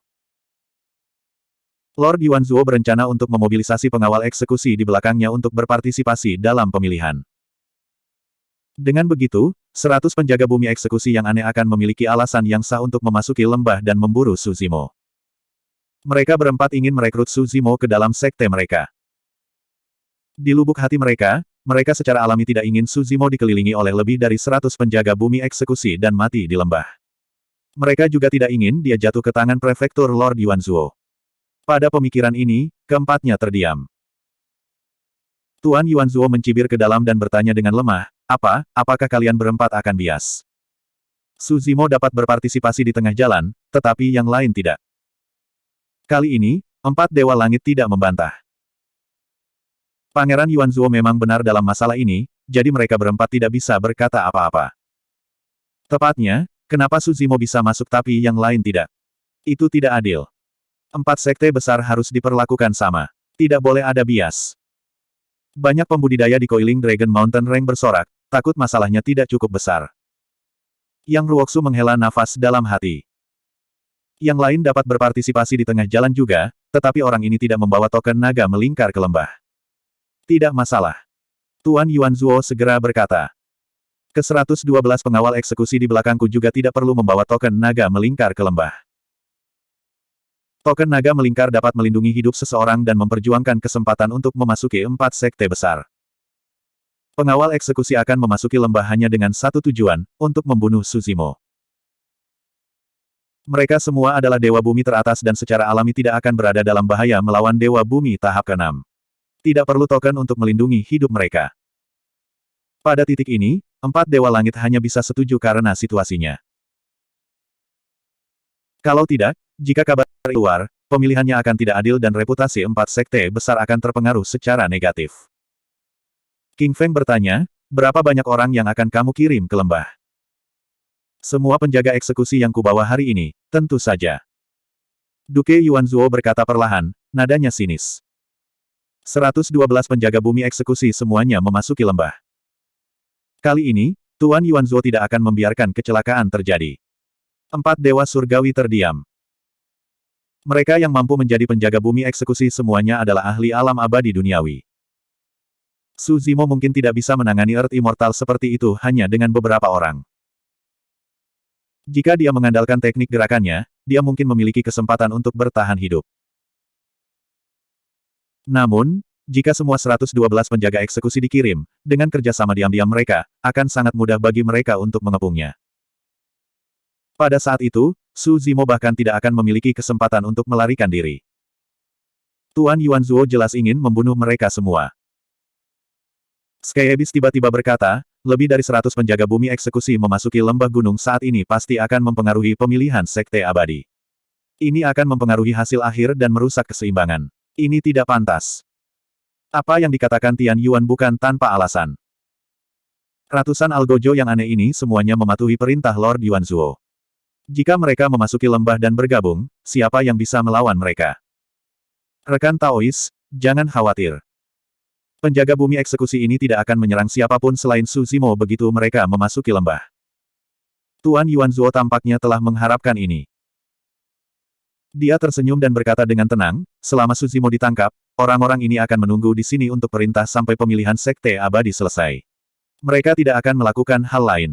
Lord Yuanzhou berencana untuk memobilisasi pengawal eksekusi di belakangnya untuk berpartisipasi dalam pemilihan. Dengan begitu, 100 penjaga bumi eksekusi yang aneh akan memiliki alasan yang sah untuk memasuki lembah dan memburu Su Zimo. Mereka berempat ingin merekrut Su Zimo ke dalam sekte mereka. Di lubuk hati mereka, mereka secara alami tidak ingin Su Zimo dikelilingi oleh lebih dari 100 penjaga bumi eksekusi dan mati di lembah. Mereka juga tidak ingin dia jatuh ke tangan prefektur Lord Yuanzhou. Pada pemikiran ini, keempatnya terdiam. Tuan Yuanzhou mencibir ke dalam dan bertanya dengan lemah, apakah kalian berempat akan bias? Su Zimo dapat berpartisipasi di tengah jalan, tetapi yang lain tidak. Kali ini, 4 Dewa Langit tidak membantah. Pangeran Yuanzhou memang benar dalam masalah ini, jadi mereka berempat tidak bisa berkata apa-apa. Tepatnya, kenapa Su Zimo bisa masuk tapi yang lain tidak? Itu tidak adil. 4 sekte besar harus diperlakukan sama. Tidak boleh ada bias. Banyak pembudidaya di Coiling Dragon Mountain Range bersorak, takut masalahnya tidak cukup besar. Yang Ruoksu menghela nafas dalam hati. Yang lain dapat berpartisipasi di tengah jalan juga, tetapi orang ini tidak membawa token naga melingkar ke lembah. Tidak masalah. Tuan Yuanzhou segera berkata. Ke-112 pengawal eksekusi di belakangku juga tidak perlu membawa token naga melingkar ke lembah. Token naga melingkar dapat melindungi hidup seseorang dan memperjuangkan kesempatan untuk memasuki 4 sekte besar. Pengawal eksekusi akan memasuki lembah hanya dengan satu tujuan, untuk membunuh Su Zimo. Mereka semua adalah Dewa Bumi teratas dan secara alami tidak akan berada dalam bahaya melawan Dewa Bumi tahap ke-6. Tidak perlu token untuk melindungi hidup mereka. Pada titik ini, 4 Dewa Langit hanya bisa setuju karena situasinya. Kalau tidak, jika kabar keluar, pemilihannya akan tidak adil dan reputasi 4 sekte besar akan terpengaruh secara negatif. King Feng bertanya, berapa banyak orang yang akan kamu kirim ke lembah? Semua penjaga eksekusi yang kubawa hari ini, tentu saja. Duke Yuanzhou berkata perlahan, nadanya sinis. 112 penjaga bumi eksekusi semuanya memasuki lembah. Kali ini, Tuan Yuanzhou tidak akan membiarkan kecelakaan terjadi. 4 dewa surgawi terdiam. Mereka yang mampu menjadi penjaga bumi eksekusi semuanya adalah ahli alam abadi duniawi. Su Zimo mungkin tidak bisa menangani Earth Immortal seperti itu hanya dengan beberapa orang. Jika dia mengandalkan teknik gerakannya, dia mungkin memiliki kesempatan untuk bertahan hidup. Namun, jika semua 112 penjaga eksekusi dikirim, dengan kerjasama diam-diam mereka, akan sangat mudah bagi mereka untuk mengepungnya. Pada saat itu, Su Zimo bahkan tidak akan memiliki kesempatan untuk melarikan diri. Tuan Yuanzhou jelas ingin membunuh mereka semua. Sky Abyss tiba-tiba berkata, lebih dari 100 penjaga bumi eksekusi memasuki lembah gunung saat ini pasti akan mempengaruhi pemilihan sekte abadi. Ini akan mempengaruhi hasil akhir dan merusak keseimbangan. Ini tidak pantas. Apa yang dikatakan Tian Yuan bukan tanpa alasan. Ratusan algojo yang aneh ini semuanya mematuhi perintah Lord Yuanzuo. Jika mereka memasuki lembah dan bergabung, siapa yang bisa melawan mereka? Rekan Taois, jangan khawatir. Penjaga bumi eksekusi ini tidak akan menyerang siapapun selain Su Zimo begitu mereka memasuki lembah. Tuan Yuanzuo tampaknya telah mengharapkan ini. Dia tersenyum dan berkata dengan tenang, selama Su Zimo ditangkap, orang-orang ini akan menunggu di sini untuk perintah sampai pemilihan sekte abadi selesai. Mereka tidak akan melakukan hal lain.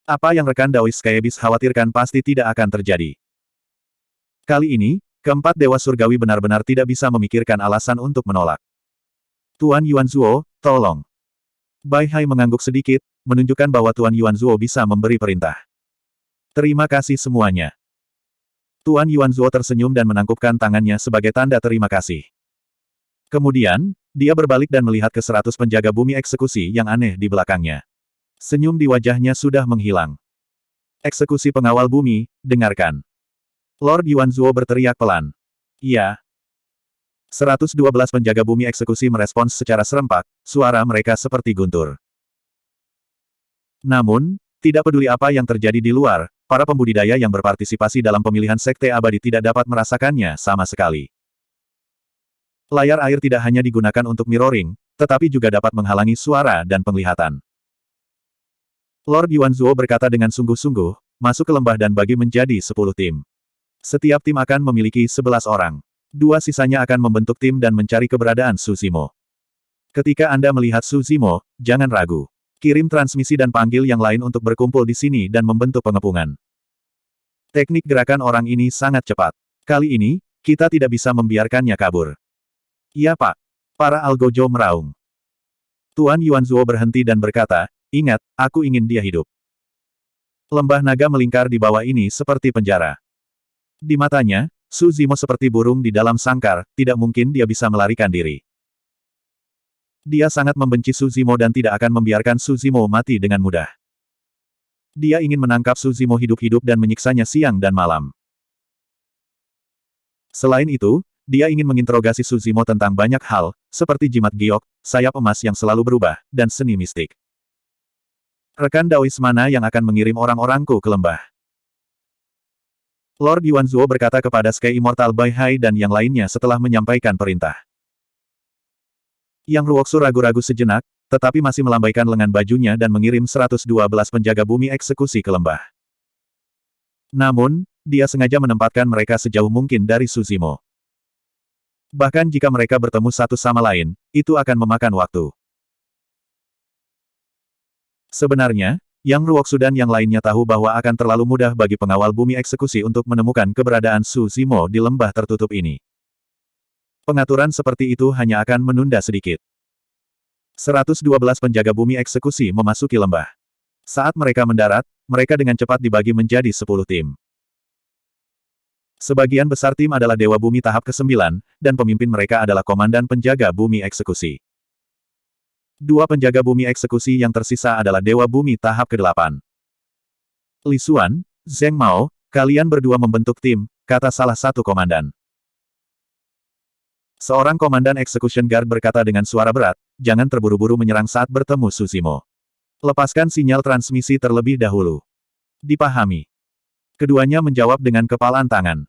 Apa yang rekan Daois Kaebis khawatirkan pasti tidak akan terjadi. Kali ini, keempat dewa surgawi benar-benar tidak bisa memikirkan alasan untuk menolak. Tuan Yuanzuo, tolong. Bai Hai mengangguk sedikit, menunjukkan bahwa Tuan Yuanzuo bisa memberi perintah. Terima kasih semuanya. Tuan Yuanzuo tersenyum dan menangkupkan tangannya sebagai tanda terima kasih. Kemudian, dia berbalik dan melihat ke 100 penjaga bumi eksekusi yang aneh di belakangnya. Senyum di wajahnya sudah menghilang. Eksekusi pengawal bumi, dengarkan. Lord Yuanzuo berteriak pelan. Iya. 112 penjaga bumi eksekusi merespons secara serempak, suara mereka seperti guntur. Namun, tidak peduli apa yang terjadi di luar, para pembudidaya yang berpartisipasi dalam pemilihan sekte abadi tidak dapat merasakannya sama sekali. Layar air tidak hanya digunakan untuk mirroring, tetapi juga dapat menghalangi suara dan penglihatan. Lord Yuanzuo berkata dengan sungguh-sungguh, masuk ke lembah dan bagi menjadi 10 tim. Setiap tim akan memiliki 11 orang. 2 sisanya akan membentuk tim dan mencari keberadaan Su Zimo. Ketika Anda melihat Su Zimo, jangan ragu. Kirim transmisi dan panggil yang lain untuk berkumpul di sini dan membentuk pengepungan. Teknik gerakan orang ini sangat cepat. Kali ini, kita tidak bisa membiarkannya kabur. Iya Pak. Para algojo meraung. Tuan Yuanzuo berhenti dan berkata, ingat, aku ingin dia hidup. Lembah naga melingkar di bawah ini seperti penjara. Di matanya, Su Zimo seperti burung di dalam sangkar, tidak mungkin dia bisa melarikan diri. Dia sangat membenci Su Zimo dan tidak akan membiarkan Su Zimo mati dengan mudah. Dia ingin menangkap Su Zimo hidup-hidup dan menyiksanya siang dan malam. Selain itu, dia ingin menginterogasi Su Zimo tentang banyak hal, seperti jimat giok, sayap emas yang selalu berubah, dan seni mistik. Rekan Daois mana yang akan mengirim orang-orangku ke lembah? Lord Yuanzuo berkata kepada Sky Immortal Bai Hai dan yang lainnya setelah menyampaikan perintah. Yang Ruoksu ragu-ragu sejenak, tetapi masih melambaikan lengan bajunya dan mengirim 112 penjaga bumi eksekusi ke lembah. Namun, dia sengaja menempatkan mereka sejauh mungkin dari Su Zimo. Bahkan jika mereka bertemu satu sama lain, itu akan memakan waktu. Sebenarnya, Yang Ruoksu dan yang lainnya tahu bahwa akan terlalu mudah bagi pengawal bumi eksekusi untuk menemukan keberadaan Su Zimo di lembah tertutup ini. Pengaturan seperti itu hanya akan menunda sedikit. 112 penjaga bumi eksekusi memasuki lembah. Saat mereka mendarat, mereka dengan cepat dibagi menjadi 10 tim. Sebagian besar tim adalah Dewa Bumi tahap ke-9, dan pemimpin mereka adalah Komandan Penjaga Bumi Eksekusi. 2 penjaga bumi eksekusi yang tersisa adalah Dewa Bumi tahap ke-8. Li Xuan, Zheng Mao, kalian berdua membentuk tim, kata salah satu komandan. Seorang komandan Execution Guard berkata dengan suara berat, jangan terburu-buru menyerang saat bertemu Su Zimo. Lepaskan sinyal transmisi terlebih dahulu. Dipahami. Keduanya menjawab dengan kepalan tangan.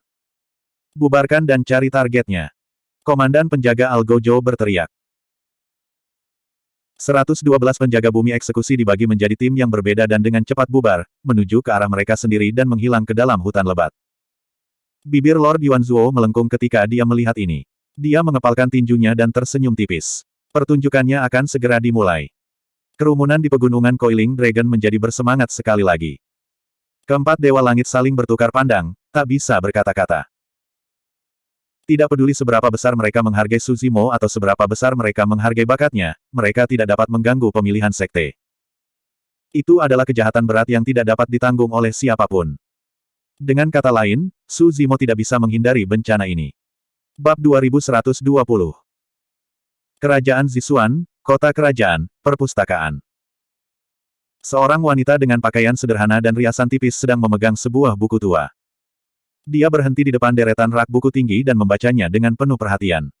Bubarkan dan cari targetnya. Komandan penjaga Algojo berteriak. 112 penjaga bumi eksekusi dibagi menjadi tim yang berbeda dan dengan cepat bubar, menuju ke arah mereka sendiri dan menghilang ke dalam hutan lebat. Bibir Lord Yuanzuo melengkung ketika dia melihat ini. Dia mengepalkan tinjunya dan tersenyum tipis. Pertunjukannya akan segera dimulai. Kerumunan di pegunungan Coiling Dragon menjadi bersemangat sekali lagi. Keempat dewa langit saling bertukar pandang, tak bisa berkata-kata. Tidak peduli seberapa besar mereka menghargai Su Zimo atau seberapa besar mereka menghargai bakatnya, mereka tidak dapat mengganggu pemilihan sekte. Itu adalah kejahatan berat yang tidak dapat ditanggung oleh siapapun. Dengan kata lain, Su Zimo tidak bisa menghindari bencana ini. Bab 2120. Kerajaan Zixuan, Kota Kerajaan, Perpustakaan. Seorang wanita dengan pakaian sederhana dan riasan tipis sedang memegang sebuah buku tua. Dia berhenti di depan deretan rak buku tinggi dan membacanya dengan penuh perhatian.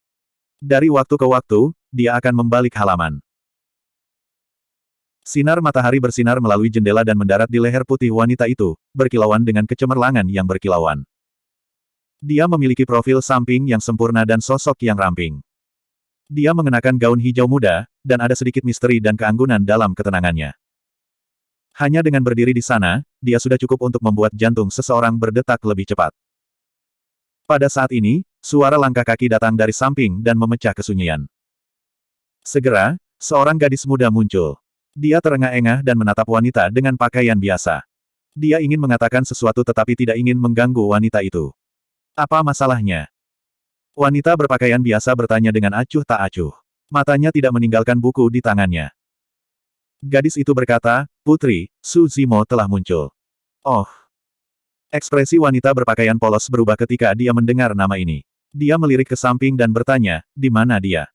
Dari waktu ke waktu, dia akan membalik halaman. Sinar matahari bersinar melalui jendela dan mendarat di leher putih wanita itu, berkilauan dengan kecemerlangan yang berkilauan. Dia memiliki profil samping yang sempurna dan sosok yang ramping. Dia mengenakan gaun hijau muda, dan ada sedikit misteri dan keanggunan dalam ketenangannya. Hanya dengan berdiri di sana, dia sudah cukup untuk membuat jantung seseorang berdetak lebih cepat. Pada saat ini, suara langkah kaki datang dari samping dan memecah kesunyian. Segera, seorang gadis muda muncul. Dia terengah-engah dan menatap wanita dengan pakaian biasa. Dia ingin mengatakan sesuatu tetapi tidak ingin mengganggu wanita itu. Apa masalahnya? Wanita berpakaian biasa bertanya dengan acuh tak acuh. Matanya tidak meninggalkan buku di tangannya. Gadis itu berkata, "Putri, Su Zimo telah muncul." Oh. Ekspresi wanita berpakaian polos berubah ketika dia mendengar nama ini. Dia melirik ke samping dan bertanya, "Di mana dia?"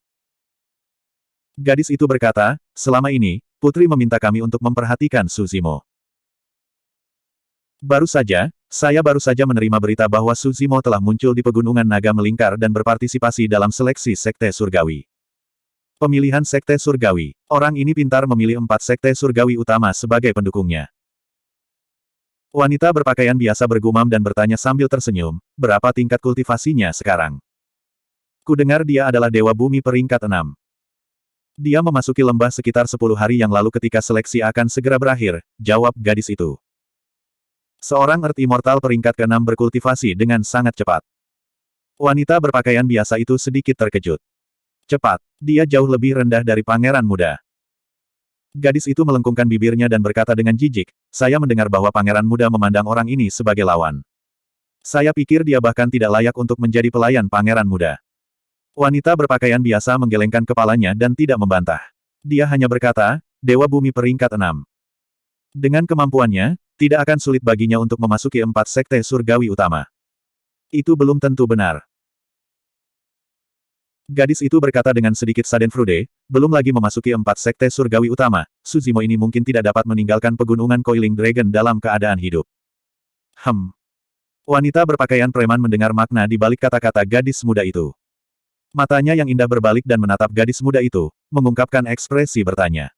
Gadis itu berkata, "Selama ini, Putri meminta kami untuk memperhatikan Su Zimo. Saya baru saja menerima berita bahwa Su Zimo telah muncul di Pegunungan Naga Melingkar dan berpartisipasi dalam seleksi Sekte Surgawi. Pemilihan Sekte Surgawi. Orang ini pintar memilih 4 Sekte Surgawi utama sebagai pendukungnya." Wanita berpakaian biasa bergumam dan bertanya sambil tersenyum, "Berapa tingkat kultivasinya sekarang?" "Kudengar dia adalah Dewa Bumi peringkat 6. Dia memasuki lembah sekitar 10 hari yang lalu ketika seleksi akan segera berakhir," jawab gadis itu. Seorang Earth Immortal peringkat ke-6 berkultivasi dengan sangat cepat. Wanita berpakaian biasa itu sedikit terkejut. Cepat, dia jauh lebih rendah dari pangeran muda. Gadis itu melengkungkan bibirnya dan berkata dengan jijik, "Saya mendengar bahwa pangeran muda memandang orang ini sebagai lawan. Saya pikir dia bahkan tidak layak untuk menjadi pelayan pangeran muda." Wanita berpakaian biasa menggelengkan kepalanya dan tidak membantah. Dia hanya berkata, "Dewa Bumi peringkat 6. Dengan kemampuannya, tidak akan sulit baginya untuk memasuki 4 sekte surgawi utama." Itu belum tentu benar. Gadis itu berkata dengan sedikit schadenfreude, "Belum lagi memasuki 4 sekte surgawi utama, Su Zimo ini mungkin tidak dapat meninggalkan pegunungan Coiling Dragon dalam keadaan hidup." Wanita berpakaian preman mendengar makna di balik kata-kata gadis muda itu. Matanya yang indah berbalik dan menatap gadis muda itu, mengungkapkan ekspresi bertanya.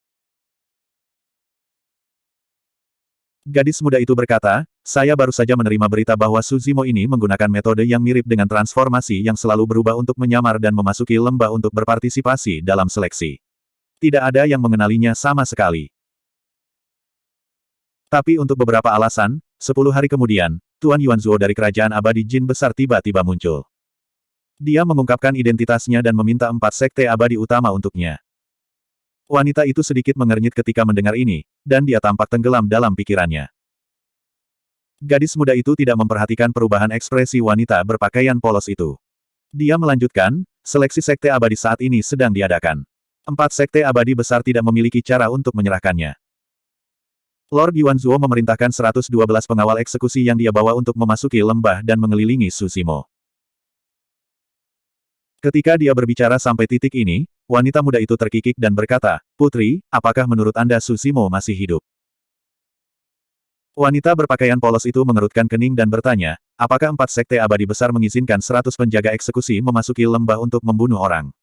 Gadis muda itu berkata, "Saya baru saja menerima berita bahwa Su Zimo ini menggunakan metode yang mirip dengan transformasi yang selalu berubah untuk menyamar dan memasuki lembah untuk berpartisipasi dalam seleksi. Tidak ada yang mengenalinya sama sekali. Tapi untuk beberapa alasan, 10 hari kemudian, Tuan Yuanzuo dari Kerajaan Abadi Jin Besar tiba-tiba muncul. Dia mengungkapkan identitasnya dan meminta 4 sekte abadi utama untuknya." Wanita itu sedikit mengernyit ketika mendengar ini, dan dia tampak tenggelam dalam pikirannya. Gadis muda itu tidak memperhatikan perubahan ekspresi wanita berpakaian polos itu. Dia melanjutkan, "Seleksi sekte abadi saat ini sedang diadakan. 4 sekte abadi besar tidak memiliki cara untuk menyerahkannya. Lord Yuanzuo memerintahkan 112 pengawal eksekusi yang dia bawa untuk memasuki lembah dan mengelilingi Su Zimo." Ketika dia berbicara sampai titik ini, wanita muda itu terkikik dan berkata, "Putri, apakah menurut Anda Su Zimo masih hidup?" Wanita berpakaian polos itu mengerutkan kening dan bertanya, "Apakah 4 sekte abadi besar mengizinkan 100 penjaga eksekusi memasuki lembah untuk membunuh orang?"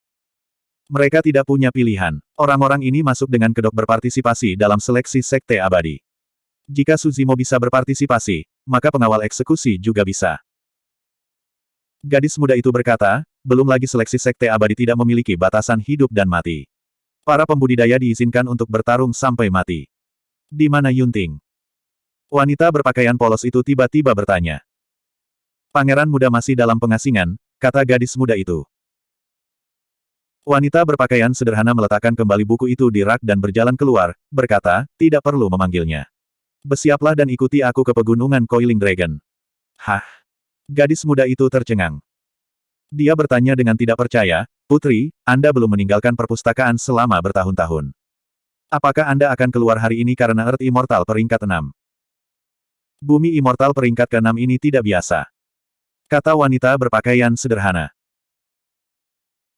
Mereka tidak punya pilihan. Orang-orang ini masuk dengan kedok berpartisipasi dalam seleksi sekte abadi. Jika Su Zimo bisa berpartisipasi, maka pengawal eksekusi juga bisa. Gadis muda itu berkata, "Belum lagi seleksi sekte abadi tidak memiliki batasan hidup dan mati. Para pembudidaya diizinkan untuk bertarung sampai mati. Di mana Yunting?" Wanita berpakaian polos itu tiba-tiba bertanya. "Pangeran muda masih dalam pengasingan," kata gadis muda itu. Wanita berpakaian sederhana meletakkan kembali buku itu di rak dan berjalan keluar, berkata, "Tidak perlu memanggilnya. Bersiaplah dan ikuti aku ke pegunungan Coiling Dragon." Hah? Gadis muda itu tercengang. Dia bertanya dengan tidak percaya, "Putri, Anda belum meninggalkan perpustakaan selama bertahun-tahun. Apakah Anda akan keluar hari ini karena Earth Immortal peringkat 6? Bumi Immortal peringkat ke-6 ini tidak biasa," kata wanita berpakaian sederhana.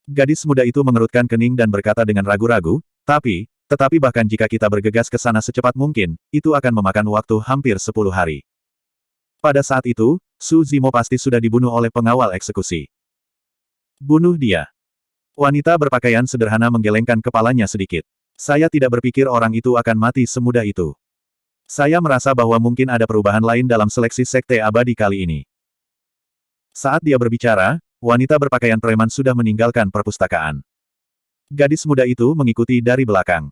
Gadis muda itu mengerutkan kening dan berkata dengan ragu-ragu, tetapi bahkan jika kita bergegas ke sana secepat mungkin, itu akan memakan waktu hampir 10 hari. Pada saat itu, Su Zimo pasti sudah dibunuh oleh pengawal eksekusi. Bunuh dia. Wanita berpakaian sederhana menggelengkan kepalanya sedikit. Saya tidak berpikir orang itu akan mati semudah itu. Saya merasa bahwa mungkin ada perubahan lain dalam seleksi Sekte Abadi kali ini. Saat dia berbicara, wanita berpakaian preman sudah meninggalkan perpustakaan. Gadis muda itu mengikuti dari belakang.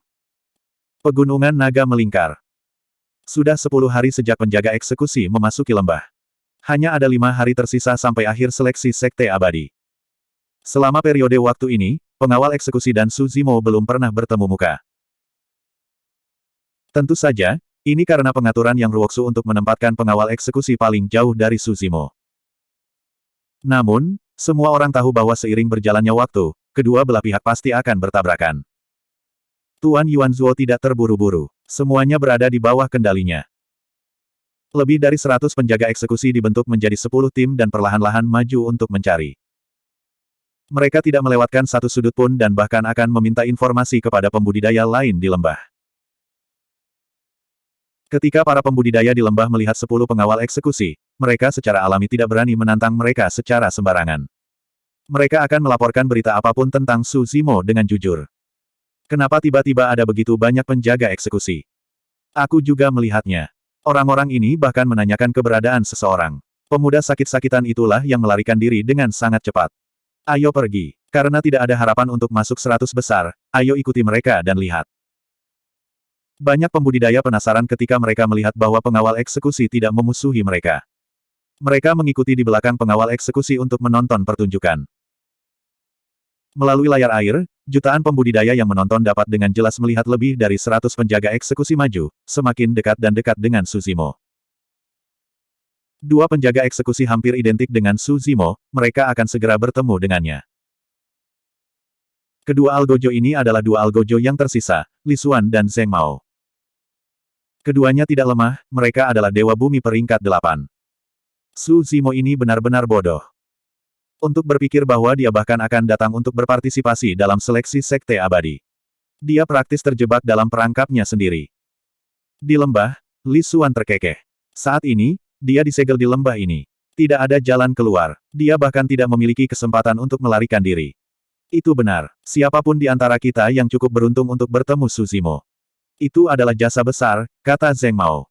Pegunungan naga melingkar. Sudah 10 hari sejak penjaga eksekusi memasuki lembah. Hanya ada 5 hari tersisa sampai akhir seleksi Sekte Abadi. Selama periode waktu ini, pengawal eksekusi dan Su Zimo belum pernah bertemu muka. Tentu saja, ini karena pengaturan yang Ruoksu untuk menempatkan pengawal eksekusi paling jauh dari Su Zimo. Namun, semua orang tahu bahwa seiring berjalannya waktu, kedua belah pihak pasti akan bertabrakan. Tuan Yuanzuo tidak terburu-buru. Semuanya berada di bawah kendalinya. Lebih dari 100 penjaga eksekusi dibentuk menjadi 10 tim dan perlahan-lahan maju untuk mencari. Mereka tidak melewatkan satu sudut pun dan bahkan akan meminta informasi kepada pembudidaya lain di lembah. Ketika para pembudidaya di lembah melihat 10 pengawal eksekusi, mereka secara alami tidak berani menantang mereka secara sembarangan. Mereka akan melaporkan berita apapun tentang Su Zimo dengan jujur. Kenapa tiba-tiba ada begitu banyak penjaga eksekusi? Aku juga melihatnya. Orang-orang ini bahkan menanyakan keberadaan seseorang. Pemuda sakit-sakitan itulah yang melarikan diri dengan sangat cepat. Ayo pergi. Karena tidak ada harapan untuk masuk 100 besar, ayo ikuti mereka dan lihat. Banyak pembudidaya penasaran ketika mereka melihat bahwa pengawal eksekusi tidak memusuhi mereka. Mereka mengikuti di belakang pengawal eksekusi untuk menonton pertunjukan. Melalui layar air, jutaan pembudidaya yang menonton dapat dengan jelas melihat lebih dari 100 penjaga eksekusi maju, semakin dekat dan dekat dengan Su Zimo. Dua penjaga eksekusi hampir identik dengan Su Zimo, mereka akan segera bertemu dengannya. Kedua algojo ini adalah dua algojo yang tersisa, Li Xuan dan Zheng Mao. Keduanya tidak lemah, mereka adalah Dewa Bumi peringkat 8. Su Zimo ini benar-benar bodoh. Untuk berpikir bahwa dia bahkan akan datang untuk berpartisipasi dalam seleksi Sekte Abadi. Dia praktis terjebak dalam perangkapnya sendiri. Di lembah, Li Xuan terkekeh. Saat ini, dia disegel di lembah ini. Tidak ada jalan keluar. Dia bahkan tidak memiliki kesempatan untuk melarikan diri. Itu benar. Siapapun di antara kita yang cukup beruntung untuk bertemu Su Zimo. Itu adalah jasa besar, kata Zheng Mao.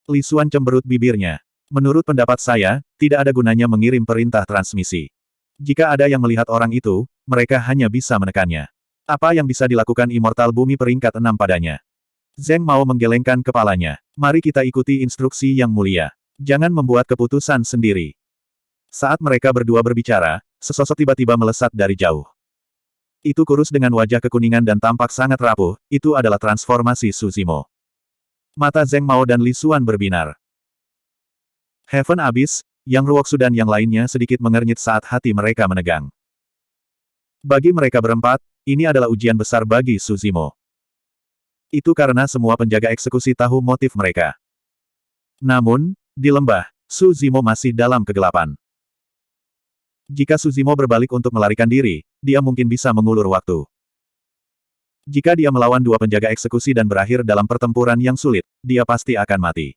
Li Xuan cemberut bibirnya. Menurut pendapat saya, tidak ada gunanya mengirim perintah transmisi. Jika ada yang melihat orang itu, mereka hanya bisa menekannya. Apa yang bisa dilakukan Immortal Bumi peringkat 6 padanya? Zheng Mao menggelengkan kepalanya. Mari kita ikuti instruksi yang mulia. Jangan membuat keputusan sendiri. Saat mereka berdua berbicara, sesosok tiba-tiba melesat dari jauh. Itu kurus dengan wajah kekuningan dan tampak sangat rapuh, itu adalah transformasi Su Zimo. Mata Zheng Mao dan Li Xuan berbinar. Heaven Abyss, Yang Ruoksu dan yang lainnya sedikit mengernyit saat hati mereka menegang. Bagi mereka berempat, ini adalah ujian besar bagi Su Zimo. Itu karena semua penjaga eksekusi tahu motif mereka. Namun, di lembah, Su Zimo masih dalam kegelapan. Jika Su Zimo berbalik untuk melarikan diri, dia mungkin bisa mengulur waktu. Jika dia melawan dua penjaga eksekusi dan berakhir dalam pertempuran yang sulit, dia pasti akan mati.